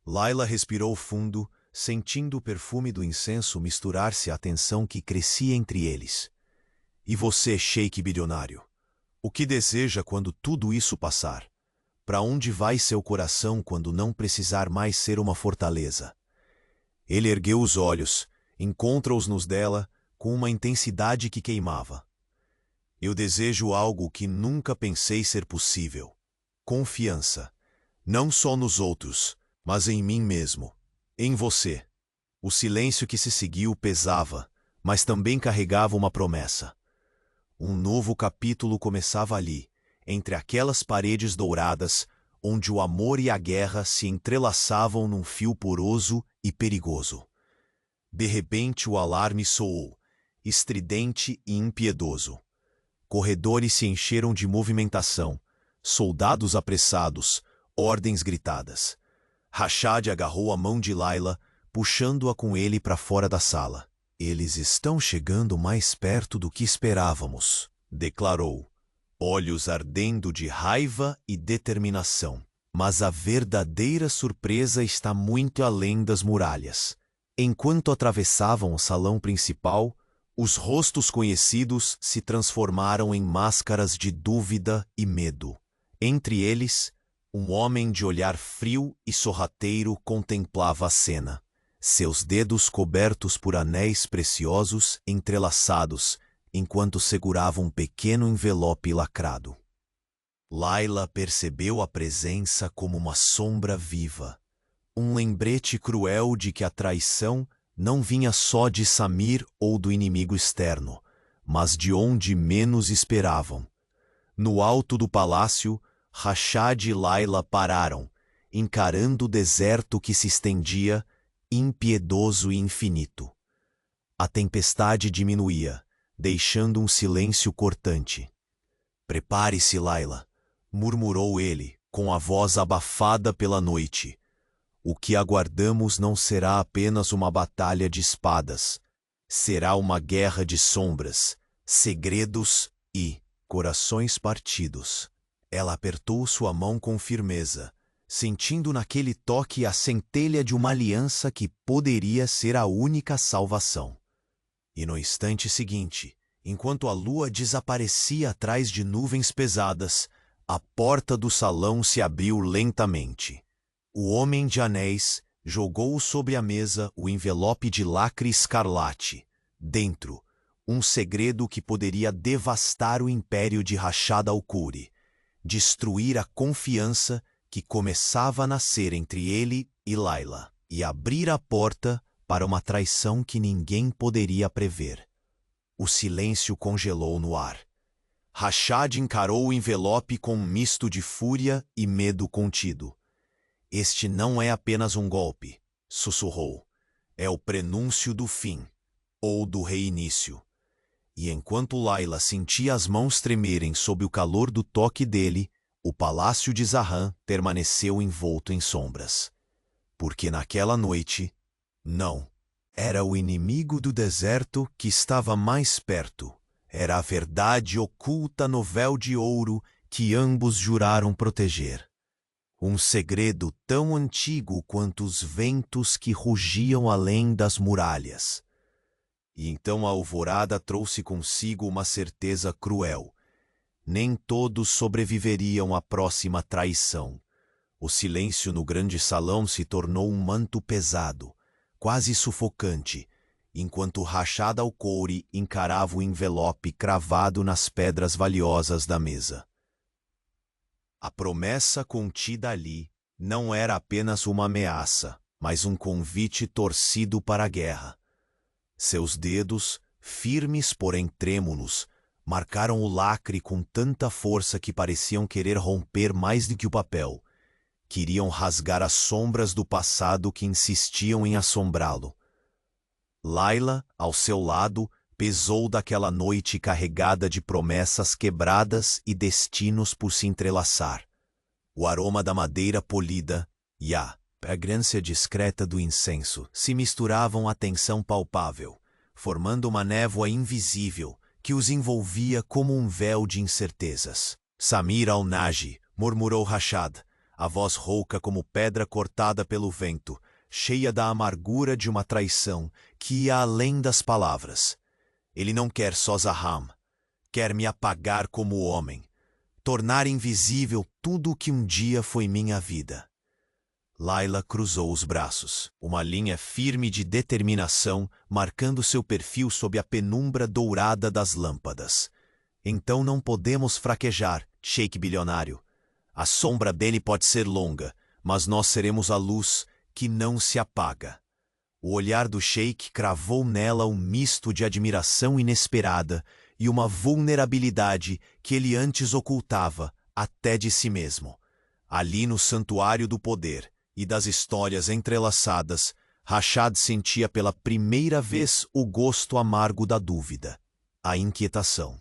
Layla respirou fundo, sentindo o perfume do incenso misturar-se à tensão que crescia entre eles. E você, sheik bilionário? O que deseja quando tudo isso passar? Para onde vai seu coração quando não precisar mais ser uma fortaleza? Ele ergueu os olhos, encontra-os nos dela, com uma intensidade que queimava. Eu desejo algo que nunca pensei ser possível. Confiança. Não só nos outros, mas em mim mesmo. Em você. O silêncio que se seguiu pesava, mas também carregava uma promessa. Um novo capítulo começava ali, entre aquelas paredes douradas, onde o amor e a guerra se entrelaçavam num fio poroso e perigoso. De repente o alarme soou, estridente e impiedoso. Corredores se encheram de movimentação, soldados apressados, ordens gritadas. Rashad agarrou a mão de Layla, puxando-a com ele para fora da sala. Eles estão chegando mais perto do que esperávamos, declarou, olhos ardendo de raiva e determinação. Mas a verdadeira surpresa está muito além das muralhas. Enquanto atravessavam o salão principal, os rostos conhecidos se transformaram em máscaras de dúvida e medo. Entre eles, um homem de olhar frio e sorrateiro contemplava a cena, seus dedos cobertos por anéis preciosos entrelaçados, enquanto segurava um pequeno envelope lacrado. Layla percebeu a presença como uma sombra viva, um lembrete cruel de que a traição não vinha só de Samir ou do inimigo externo, mas de onde menos esperavam. No alto do palácio, Rashad e Layla pararam, encarando o deserto que se estendia, impiedoso e infinito. A tempestade diminuía, deixando um silêncio cortante. Prepare-se, Layla, murmurou ele, com a voz abafada pela noite. O que aguardamos não será apenas uma batalha de espadas. Será uma guerra de sombras, segredos e corações partidos. Ela apertou sua mão com firmeza, sentindo naquele toque a centelha de uma aliança que poderia ser a única salvação. E no instante seguinte, enquanto a lua desaparecia atrás de nuvens pesadas, a porta do salão se abriu lentamente. O homem de anéis jogou sobre a mesa o envelope de lacre escarlate. Dentro, um segredo que poderia devastar o império de Rashad al-Khuri, destruir a confiança que começava a nascer entre ele e Layla, e abrir a porta para uma traição que ninguém poderia prever. O silêncio congelou no ar. Rashad encarou o envelope com um misto de fúria e medo contido. Este não é apenas um golpe, sussurrou. É o prenúncio do fim, ou do reinício. E enquanto Layla sentia as mãos tremerem sob o calor do toque dele, o palácio de Zahran permaneceu envolto em sombras. Porque naquela noite, não, era o inimigo do deserto que estava mais perto. Era a verdade oculta no véu de ouro que ambos juraram proteger. Um segredo tão antigo quanto os ventos que rugiam além das muralhas. E então a alvorada trouxe consigo uma certeza cruel. Nem todos sobreviveriam à próxima traição. O silêncio no grande salão se tornou um manto pesado, quase sufocante, enquanto Rashad al-Khuri encarava o envelope cravado nas pedras valiosas da mesa. A promessa contida ali não era apenas uma ameaça, mas um convite torcido para a guerra. Seus dedos, firmes porém trêmulos, marcaram o lacre com tanta força que pareciam querer romper mais do que o papel. Queriam rasgar as sombras do passado que insistiam em assombrá-lo. Layla, ao seu lado, pesou daquela noite carregada de promessas quebradas e destinos por se entrelaçar. O aroma da madeira polida e a fragrância discreta do incenso se misturavam à tensão palpável, formando uma névoa invisível que os envolvia como um véu de incertezas. Samir al-Naji, murmurou Rashad, a voz rouca como pedra cortada pelo vento, cheia da amargura de uma traição que ia além das palavras. Ele não quer só Zahram, quer me apagar como homem, tornar invisível tudo o que um dia foi minha vida. Layla cruzou os braços, uma linha firme de determinação marcando seu perfil sob a penumbra dourada das lâmpadas. Então não podemos fraquejar, Sheik bilionário. A sombra dele pode ser longa, mas nós seremos a luz que não se apaga. O olhar do Sheik cravou nela um misto de admiração inesperada e uma vulnerabilidade que ele antes ocultava até de si mesmo. Ali no santuário do poder e das histórias entrelaçadas, Rashad sentia pela primeira vez o gosto amargo da dúvida, a inquietação,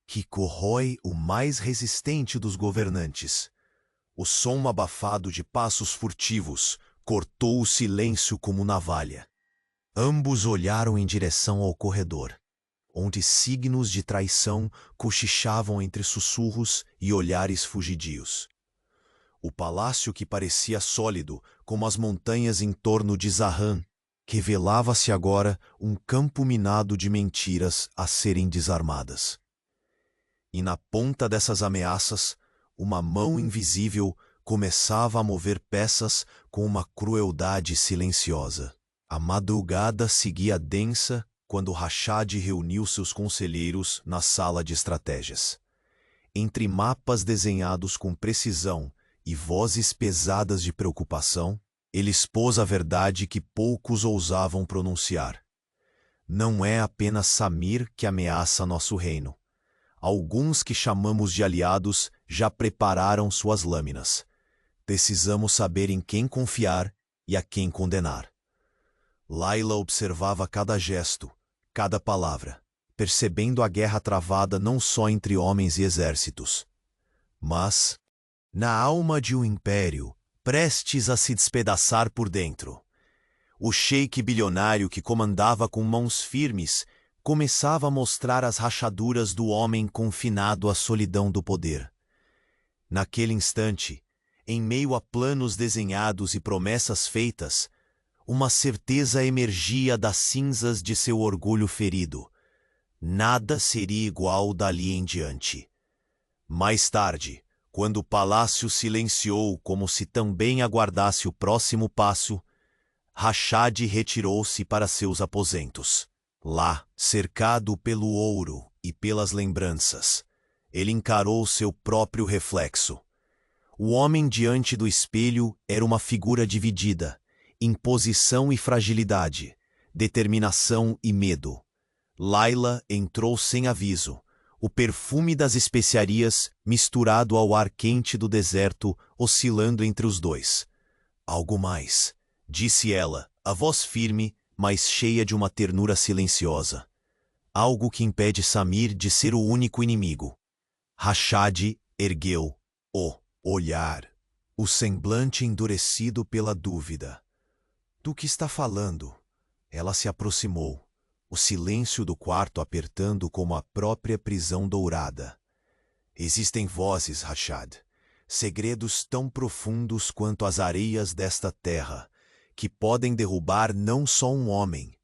que corrói o mais resistente dos governantes. O som abafado de passos furtivos cortou o silêncio como navalha. Ambos olharam em direção ao corredor, onde signos de traição cochichavam entre sussurros e olhares fugidios. O palácio, que parecia sólido, como as montanhas em torno de Zahran, revelava-se agora um campo minado de mentiras a serem desarmadas. E na ponta dessas ameaças, uma mão invisível começava a mover peças com uma crueldade silenciosa. A madrugada seguia densa quando Rashad reuniu seus conselheiros na sala de estratégias. Entre mapas desenhados com precisão e vozes pesadas de preocupação, ele expôs a verdade que poucos ousavam pronunciar. Não é apenas Samir que ameaça nosso reino. Alguns que chamamos de aliados já prepararam suas lâminas. Precisamos saber em quem confiar e a quem condenar. Layla observava cada gesto, cada palavra, percebendo a guerra travada não só entre homens e exércitos, mas na alma de um império prestes a se despedaçar por dentro. O sheik bilionário que comandava com mãos firmes começava a mostrar as rachaduras do homem confinado à solidão do poder. Naquele instante, em meio a planos desenhados e promessas feitas, uma certeza emergia das cinzas de seu orgulho ferido. Nada seria igual dali em diante. Mais tarde, quando o palácio silenciou como se também aguardasse o próximo passo, Rashad retirou-se para seus aposentos. Lá, cercado pelo ouro e pelas lembranças, ele encarou seu próprio reflexo. O homem diante do espelho era uma figura dividida, imposição e fragilidade, determinação e medo. Layla entrou sem aviso, o perfume das especiarias misturado ao ar quente do deserto oscilando entre os dois. Algo mais, disse ela, a voz firme, mas cheia de uma ternura silenciosa. Algo que impede Samir de ser o único inimigo. Rashad ergueu o olhar, o semblante endurecido pela dúvida. Do que está falando? Ela se aproximou, o silêncio do quarto apertando como a própria prisão dourada. Existem vozes, Rashad, segredos tão profundos quanto as areias desta terra, que podem derrubar não só um homem,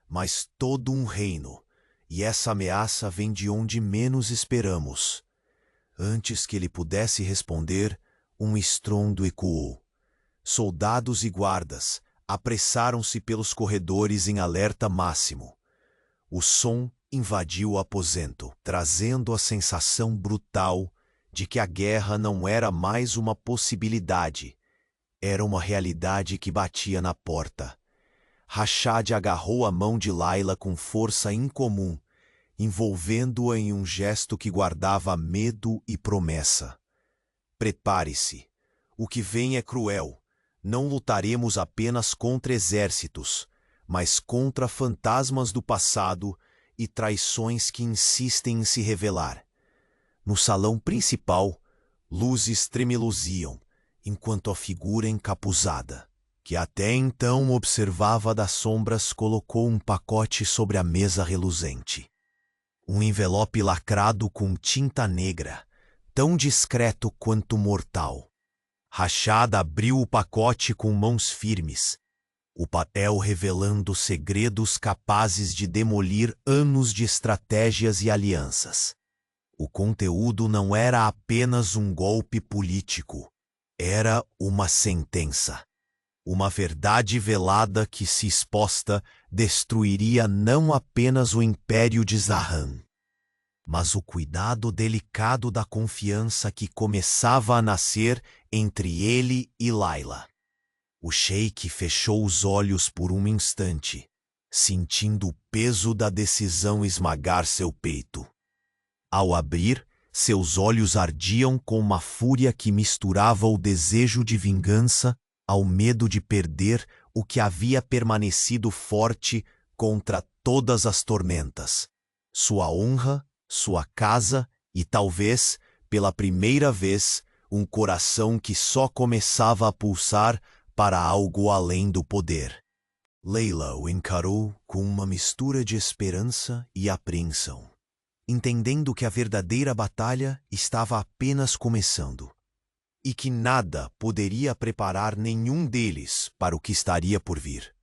mas todo um reino, e essa ameaça vem de onde menos esperamos. Antes que ele pudesse responder, um estrondo ecoou. Soldados e guardas apressaram-se pelos corredores em alerta máximo. O som invadiu o aposento, trazendo a sensação brutal de que a guerra não era mais uma possibilidade, era uma realidade que batia na porta. Rashad agarrou a mão de Layla com força incomum, envolvendo-a em um gesto que guardava medo e promessa. Prepare-se. O que vem é cruel. Não lutaremos apenas contra exércitos, mas contra fantasmas do passado e traições que insistem em se revelar. No salão principal, luzes tremeluziam, enquanto a figura encapuzada, que até então observava das sombras, colocou um pacote sobre a mesa reluzente. Um envelope lacrado com tinta negra, tão discreto quanto mortal. Rashad abriu o pacote com mãos firmes, o papel revelando segredos capazes de demolir anos de estratégias e alianças. O conteúdo não era apenas um golpe político, era uma sentença. Uma verdade velada que, se exposta, destruiria não apenas o império de Zahran, mas o cuidado delicado da confiança que começava a nascer entre ele e Layla. O sheik fechou os olhos por um instante, sentindo o peso da decisão esmagar seu peito. Ao abrir, seus olhos ardiam com uma fúria que misturava o desejo de vingança ao medo de perder o que havia permanecido forte contra todas as tormentas: sua honra, sua casa e, talvez, pela primeira vez, um coração que só começava a pulsar para algo além do poder. Layla o encarou com uma mistura de esperança e apreensão, entendendo que a verdadeira batalha estava apenas começando e que nada poderia preparar nenhum deles para o que estaria por vir.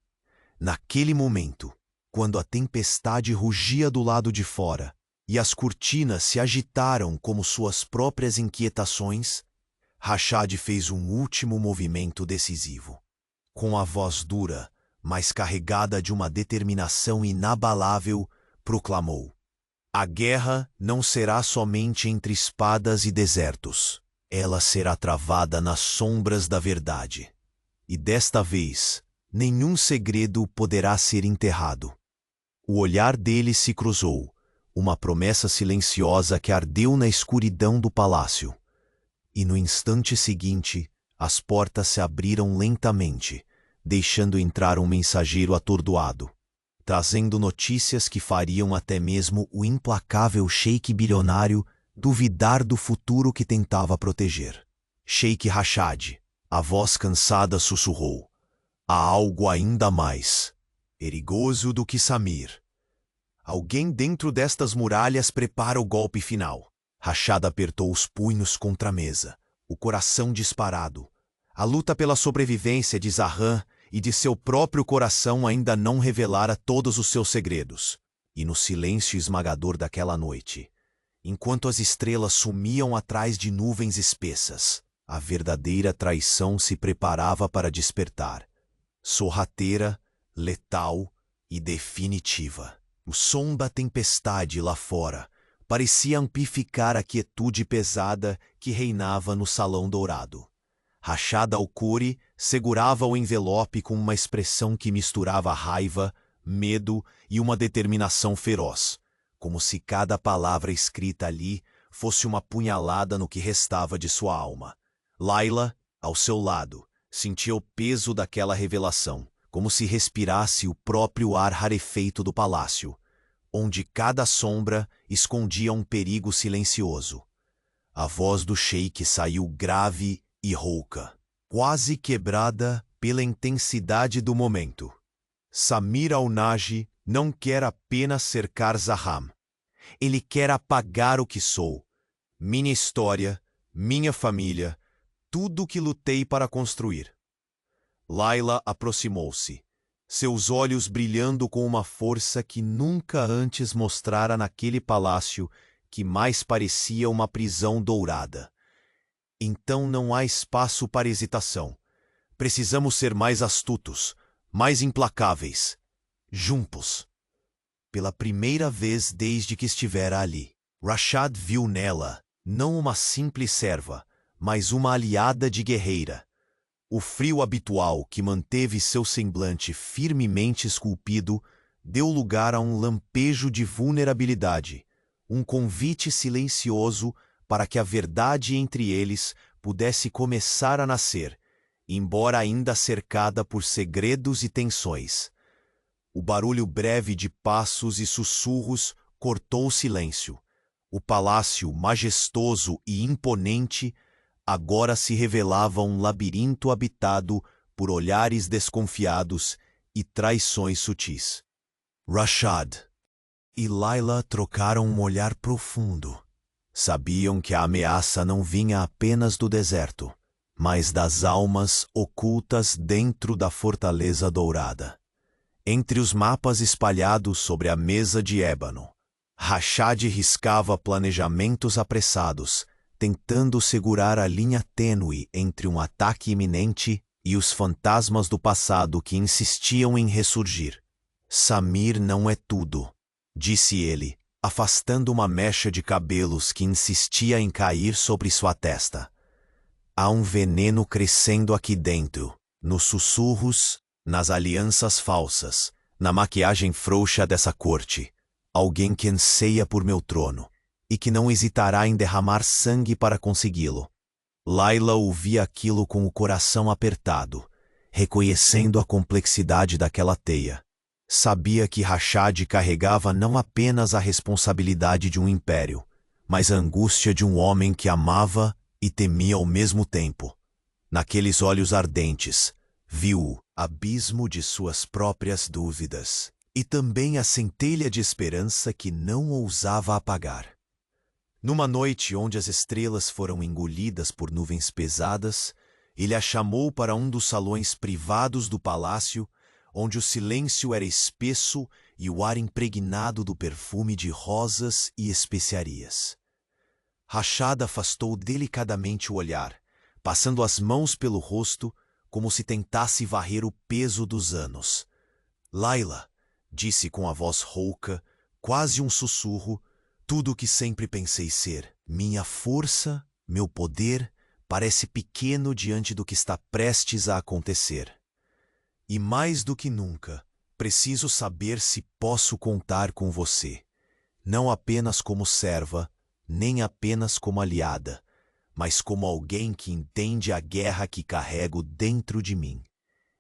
Naquele momento, quando a tempestade rugia do lado de fora e as cortinas se agitaram como suas próprias inquietações, Rashad fez um último movimento decisivo. Com a voz dura, mas carregada de uma determinação inabalável, proclamou: "A guerra não será somente entre espadas e desertos. Ela será travada nas sombras da verdade. E desta vez, nenhum segredo poderá ser enterrado." O olhar dele se cruzou, uma promessa silenciosa que ardeu na escuridão do palácio. E no instante seguinte, as portas se abriram lentamente, deixando entrar um mensageiro atordoado, trazendo notícias que fariam até mesmo o implacável sheik bilionário duvidar do futuro que tentava proteger. Sheik Rashad, a voz cansada sussurrou: "Há algo ainda mais perigoso do que Samir. Alguém dentro destas muralhas prepara o golpe final." Rashad apertou os punhos contra a mesa, o coração disparado. A luta pela sobrevivência de Zahram e de seu próprio coração ainda não revelara todos os seus segredos. E no silêncio esmagador daquela noite, enquanto as estrelas sumiam atrás de nuvens espessas, a verdadeira traição se preparava para despertar. Sorrateira, letal e definitiva. O som da tempestade lá fora parecia amplificar a quietude pesada que reinava no Salão Dourado. Rashad al-Khoury segurava o envelope com uma expressão que misturava raiva, medo e uma determinação feroz, como se cada palavra escrita ali fosse uma punhalada no que restava de sua alma. Layla, ao seu lado, sentia o peso daquela revelação, como se respirasse o próprio ar rarefeito do palácio, onde cada sombra escondia um perigo silencioso. A voz do sheik saiu grave e rouca, quase quebrada pela intensidade do momento. "Samir al-Naji não quer apenas cercar Zahram. Ele quer apagar o que sou, minha história, minha família, tudo o que lutei para construir." Layla aproximou-se, seus olhos brilhando com uma força que nunca antes mostrara naquele palácio que mais parecia uma prisão dourada. "Então não há espaço para hesitação. Precisamos ser mais astutos, mais implacáveis. Juntos." Pela primeira vez desde que estivera ali, Rashad viu nela não uma simples serva, mas uma aliada de guerreira. O frio habitual que manteve seu semblante firmemente esculpido deu lugar a um lampejo de vulnerabilidade, um convite silencioso para que a verdade entre eles pudesse começar a nascer, embora ainda cercada por segredos e tensões. O barulho breve de passos e sussurros cortou o silêncio. O palácio, majestoso e imponente, agora se revelava um labirinto habitado por olhares desconfiados e traições sutis. Rashad e Layla trocaram um olhar profundo. Sabiam que a ameaça não vinha apenas do deserto, mas das almas ocultas dentro da Fortaleza Dourada. Entre os mapas espalhados sobre a mesa de ébano, Rashad riscava planejamentos apressados, tentando segurar a linha tênue entre um ataque iminente e os fantasmas do passado que insistiam em ressurgir. "Samir não é tudo", disse ele, afastando uma mecha de cabelos que insistia em cair sobre sua testa. "Há um veneno crescendo aqui dentro, nos sussurros, nas alianças falsas, na maquiagem frouxa dessa corte. Alguém que anseia por meu trono e que não hesitará em derramar sangue para consegui-lo." Layla ouvia aquilo com o coração apertado, reconhecendo a complexidade daquela teia. Sabia que Rashad carregava não apenas a responsabilidade de um império, mas a angústia de um homem que amava e temia ao mesmo tempo. Naqueles olhos ardentes, viu-o, abismo de suas próprias dúvidas, e também a centelha de esperança que não ousava apagar. Numa noite onde as estrelas foram engolidas por nuvens pesadas, ele a chamou para um dos salões privados do palácio, onde o silêncio era espesso e o ar impregnado do perfume de rosas e especiarias. Rashad afastou delicadamente o olhar, passando as mãos pelo rosto, como se tentasse varrer o peso dos anos. Layla, disse com a voz rouca, quase um sussurro, tudo o que sempre pensei ser. Minha força, meu poder, parece pequeno diante do que está prestes a acontecer. E mais do que nunca, preciso saber se posso contar com você, não apenas como serva, nem apenas como aliada, mas como alguém que entende a guerra que carrego dentro de mim.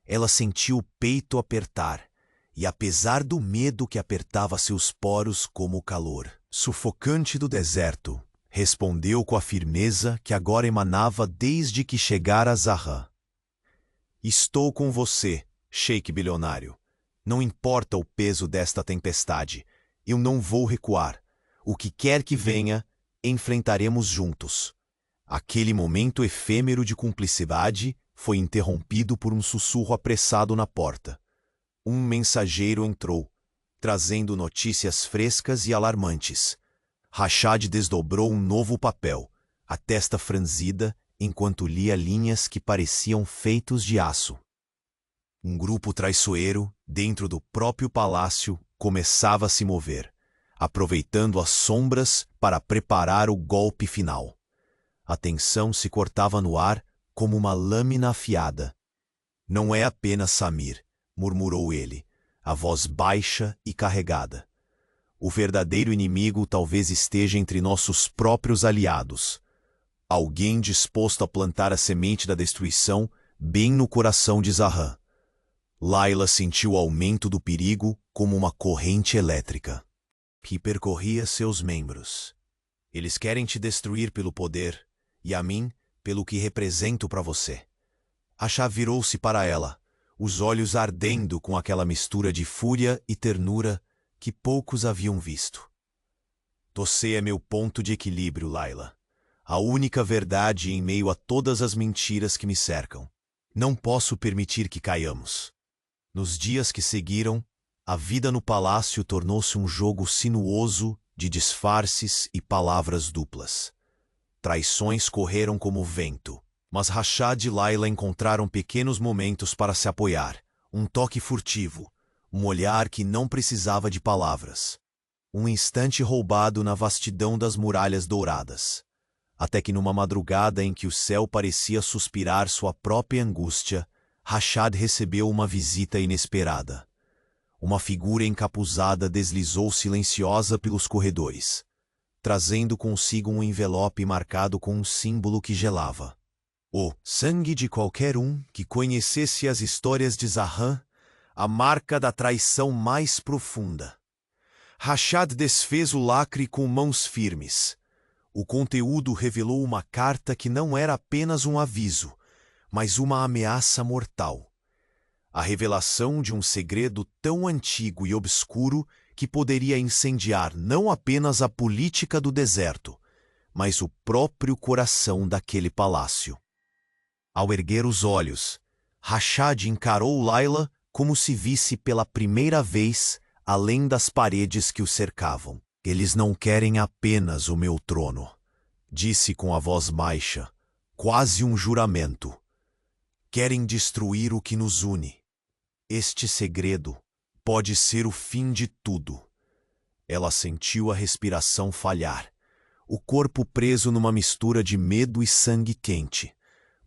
Ela sentiu o peito apertar, e apesar do medo que apertava seus poros como o calor sufocante do deserto, respondeu com a firmeza que agora emanava desde que chegara a Zahran. Estou com você, Sheik bilionário. Não importa o peso desta tempestade, eu não vou recuar. O que quer que venha, enfrentaremos juntos. Aquele momento efêmero de cumplicidade foi interrompido por um sussurro apressado na porta. Um mensageiro entrou, trazendo notícias frescas e alarmantes. Rashad desdobrou um novo papel, a testa franzida, enquanto lia linhas que pareciam feitos de aço. Um grupo traiçoeiro, dentro do próprio palácio, começava a se mover, aproveitando as sombras para preparar o golpe final. A tensão se cortava no ar como uma lâmina afiada. Não é apenas Samir, murmurou ele, a voz baixa e carregada. O verdadeiro inimigo talvez esteja entre nossos próprios aliados. Alguém disposto a plantar a semente da destruição bem no coração de Zahran. Layla sentiu o aumento do perigo como uma corrente elétrica que percorria seus membros. Eles querem te destruir pelo poder, e a mim pelo que represento para você. Rashad virou-se para ela, os olhos ardendo com aquela mistura de fúria e ternura que poucos haviam visto. Você é meu ponto de equilíbrio, Layla. A única verdade em meio a todas as mentiras que me cercam. Não posso permitir que caiamos. Nos dias que seguiram, a vida no palácio tornou-se um jogo sinuoso de disfarces e palavras duplas. Traições correram como vento, mas Rashad e Layla encontraram pequenos momentos para se apoiar, um toque furtivo, um olhar que não precisava de palavras. Um instante roubado na vastidão das muralhas douradas. Até que numa madrugada em que o céu parecia suspirar sua própria angústia, Rashad recebeu uma visita inesperada. Uma figura encapuzada deslizou silenciosa pelos corredores, trazendo consigo um envelope marcado com um símbolo que gelava. O sangue de qualquer um que conhecesse as histórias de Zahran, a marca da traição mais profunda. Rashad desfez o lacre com mãos firmes. O conteúdo revelou uma carta que não era apenas um aviso, mas uma ameaça mortal. A revelação de um segredo tão antigo e obscuro que poderia incendiar não apenas a política do deserto, mas o próprio coração daquele palácio. Ao erguer os olhos, Rashad encarou Layla como se visse pela primeira vez além das paredes que o cercavam. Eles não querem apenas o meu trono, disse com a voz baixa, quase um juramento. Querem destruir o que nos une. Este segredo pode ser o fim de tudo. Ela sentiu a respiração falhar, o corpo preso numa mistura de medo e sangue quente,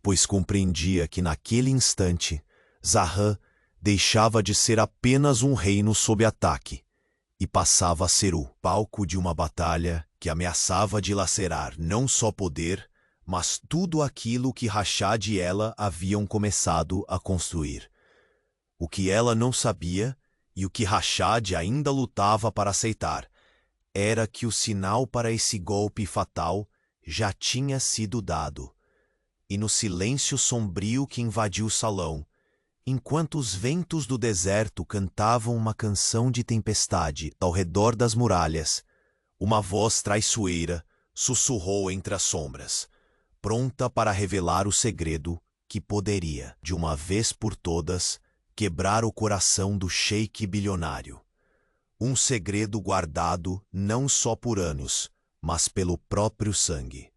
pois compreendia que naquele instante, Zahran deixava de ser apenas um reino sob ataque e passava a ser o palco de uma batalha que ameaçava dilacerar não só poder, mas tudo aquilo que Rashad e ela haviam começado a construir. O que ela não sabia, e o que Rashad ainda lutava para aceitar, era que o sinal para esse golpe fatal já tinha sido dado. E no silêncio sombrio que invadiu o salão, Enquanto os ventos do deserto cantavam uma canção de tempestade ao redor das muralhas, uma voz traiçoeira sussurrou entre as sombras, pronta para revelar o segredo que poderia, de uma vez por todas, quebrar o coração do sheik bilionário. Um segredo guardado não só por anos, mas pelo próprio sangue.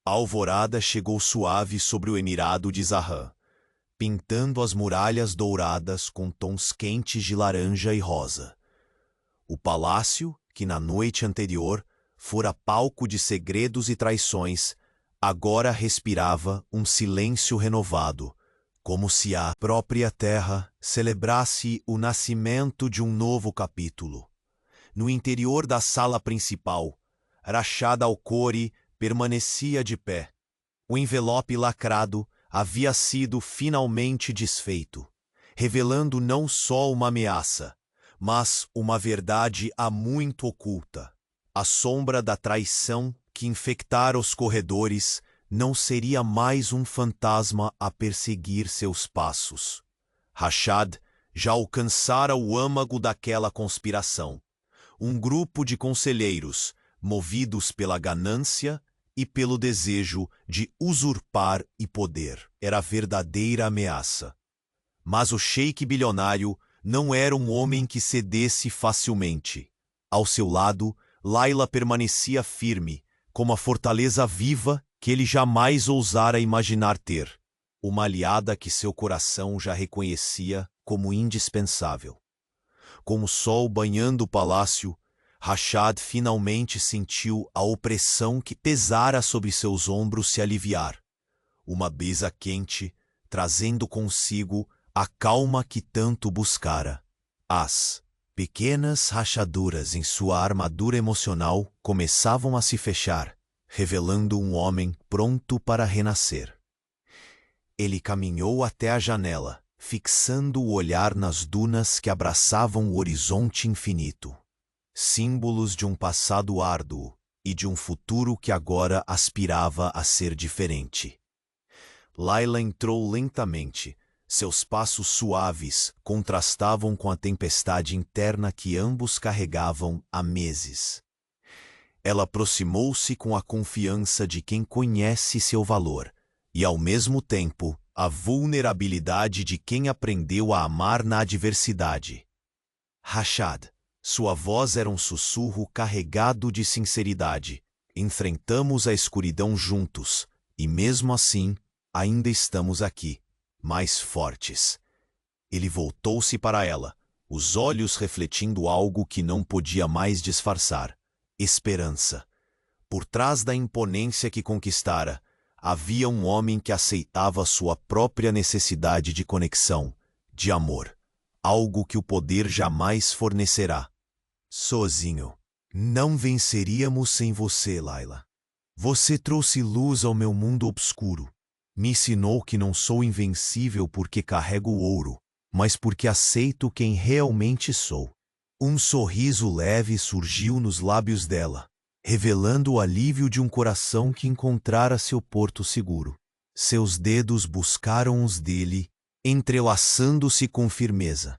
A alvorada chegou suave sobre o emirado de Zahran, pintando as muralhas douradas com tons quentes de laranja e rosa. O palácio, que na noite anterior fora palco de segredos e traições, agora respirava um silêncio renovado, como se a própria terra celebrasse o nascimento de um novo capítulo. No interior da sala principal, Rashad al-Khori permanecia de pé. O envelope lacrado havia sido finalmente desfeito, revelando não só uma ameaça, mas uma verdade há muito oculta. A sombra da traição que infectara os corredores não seria mais um fantasma a perseguir seus passos. Rashad já alcançara o âmago daquela conspiração. Um grupo de conselheiros, movidos pela ganância e pelo desejo de usurpar e poder, era a verdadeira ameaça. Mas o sheik bilionário não era um homem que cedesse facilmente. Ao seu lado, Layla permanecia firme, como a fortaleza viva que ele jamais ousara imaginar ter, uma aliada que seu coração já reconhecia como indispensável. Com o sol banhando o palácio, Rashad finalmente sentiu a opressão que pesara sobre seus ombros se aliviar. Uma brisa quente, trazendo consigo a calma que tanto buscara. As pequenas rachaduras em sua armadura emocional começavam a se fechar, revelando um homem pronto para renascer. Ele caminhou até a janela, fixando o olhar nas dunas que abraçavam o horizonte infinito. Símbolos de um passado árduo e de um futuro que agora aspirava a ser diferente. Layla entrou lentamente. Seus passos suaves contrastavam com a tempestade interna que ambos carregavam há meses. Ela aproximou-se com a confiança de quem conhece seu valor e, ao mesmo tempo, a vulnerabilidade de quem aprendeu a amar na adversidade. Rashad, sua voz era um sussurro carregado de sinceridade. Enfrentamos a escuridão juntos, e mesmo assim, ainda estamos aqui, mais fortes. Ele voltou-se para ela, os olhos refletindo algo que não podia mais disfarçar: esperança. Por trás da imponência que conquistara, havia um homem que aceitava sua própria necessidade de conexão, de amor, algo que o poder jamais fornecerá. Sozinho, não venceríamos sem você, Layla. Você trouxe luz ao meu mundo obscuro. Me ensinou que não sou invencível porque carrego o ouro, mas porque aceito quem realmente sou. Um sorriso leve surgiu nos lábios dela, revelando o alívio de um coração que encontrara seu porto seguro. Seus dedos buscaram os dele, entrelaçando-se com firmeza.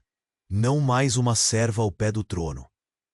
Não mais uma serva ao pé do trono,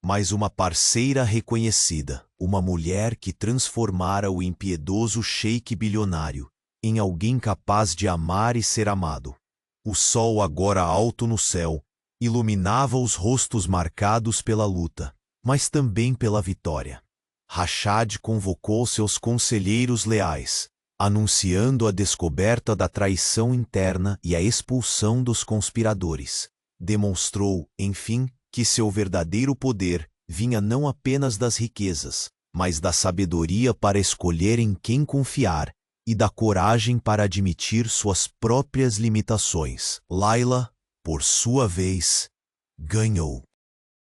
mas uma parceira reconhecida, uma mulher que transformara o impiedoso sheik bilionário em alguém capaz de amar e ser amado. O sol, agora alto no céu, iluminava os rostos marcados pela luta, mas também pela vitória. Rashad convocou seus conselheiros leais, anunciando a descoberta da traição interna e a expulsão dos conspiradores. Demonstrou, enfim, que seu verdadeiro poder vinha não apenas das riquezas, mas da sabedoria para escolher em quem confiar e da coragem para admitir suas próprias limitações. Layla, por sua vez, ganhou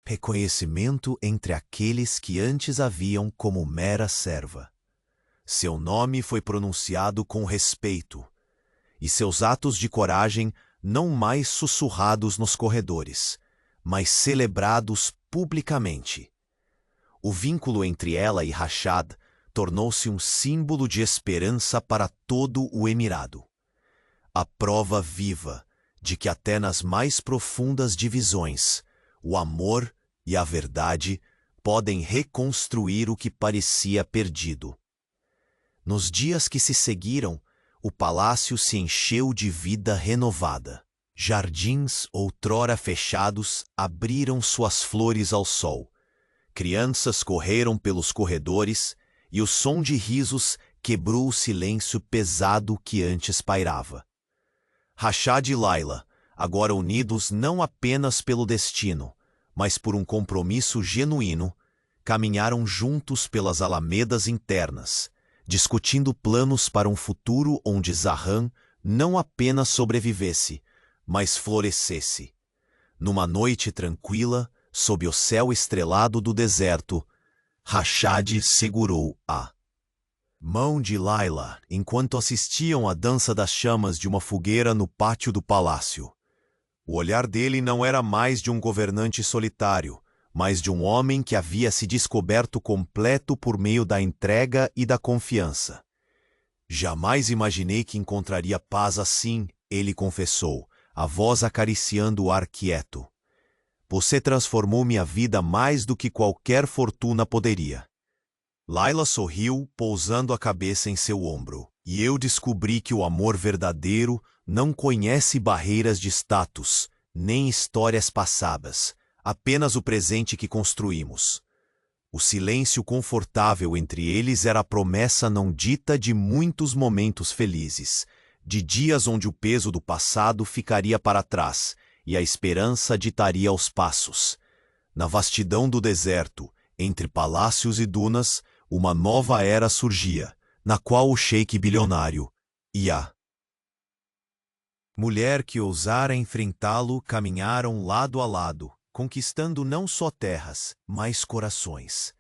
reconhecimento entre aqueles que antes a viam como mera serva. Seu nome foi pronunciado com respeito, e seus atos de coragem não mais sussurrados nos corredores, mas celebrados publicamente. O vínculo entre ela e Rashad tornou-se um símbolo de esperança para todo o emirado. A prova viva de que até nas mais profundas divisões, o amor e a verdade podem reconstruir o que parecia perdido. Nos dias que se seguiram, o palácio se encheu de vida renovada. Jardins, outrora fechados, abriram suas flores ao sol. Crianças correram pelos corredores e o som de risos quebrou o silêncio pesado que antes pairava. Rashad e Layla, agora unidos não apenas pelo destino, mas por um compromisso genuíno, caminharam juntos pelas alamedas internas, discutindo planos para um futuro onde Zahram não apenas sobrevivesse, mas florescesse. Numa noite tranquila, sob o céu estrelado do deserto, Rashad segurou a mão de Layla enquanto assistiam à dança das chamas de uma fogueira no pátio do palácio. O olhar dele não era mais de um governante solitário, mas de um homem que havia se descoberto completo por meio da entrega e da confiança. Jamais imaginei que encontraria paz assim, ele confessou, a voz acariciando o ar quieto. Você transformou minha vida mais do que qualquer fortuna poderia. Layla sorriu, pousando a cabeça em seu ombro, e eu descobri que o amor verdadeiro não conhece barreiras de status, nem histórias passadas, apenas o presente que construímos. O silêncio confortável entre eles era a promessa não dita de muitos momentos felizes, de dias onde o peso do passado ficaria para trás e a esperança ditaria os passos. Na vastidão do deserto, entre palácios e dunas, uma nova era surgia, na qual o sheik bilionário e a mulher que ousara enfrentá-lo caminharam lado a lado, conquistando não só terras, mas corações.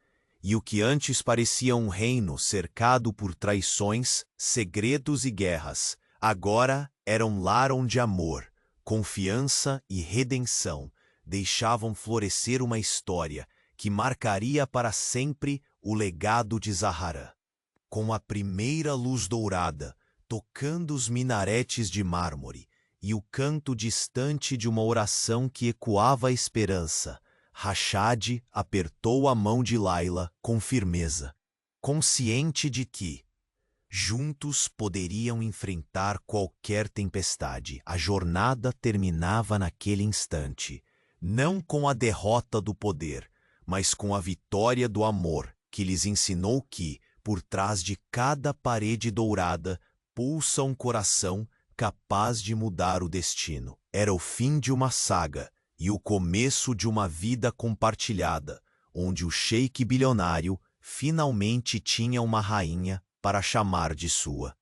E o que antes parecia um reino cercado por traições, segredos e guerras, agora era um lar onde amor, confiança e redenção deixavam florescer uma história que marcaria para sempre o legado de Zahara. Com a primeira luz dourada, tocando os minaretes de mármore, e o canto distante de uma oração que ecoava a esperança, Rashad apertou a mão de Layla com firmeza, consciente de que, juntos poderiam enfrentar qualquer tempestade. A jornada terminava naquele instante, não com a derrota do poder, mas com a vitória do amor, que lhes ensinou que, por trás de cada parede dourada, pulsa um coração capaz de mudar o destino. Era o fim de uma saga e o começo de uma vida compartilhada, onde o sheik bilionário finalmente tinha uma rainha para chamar de sua.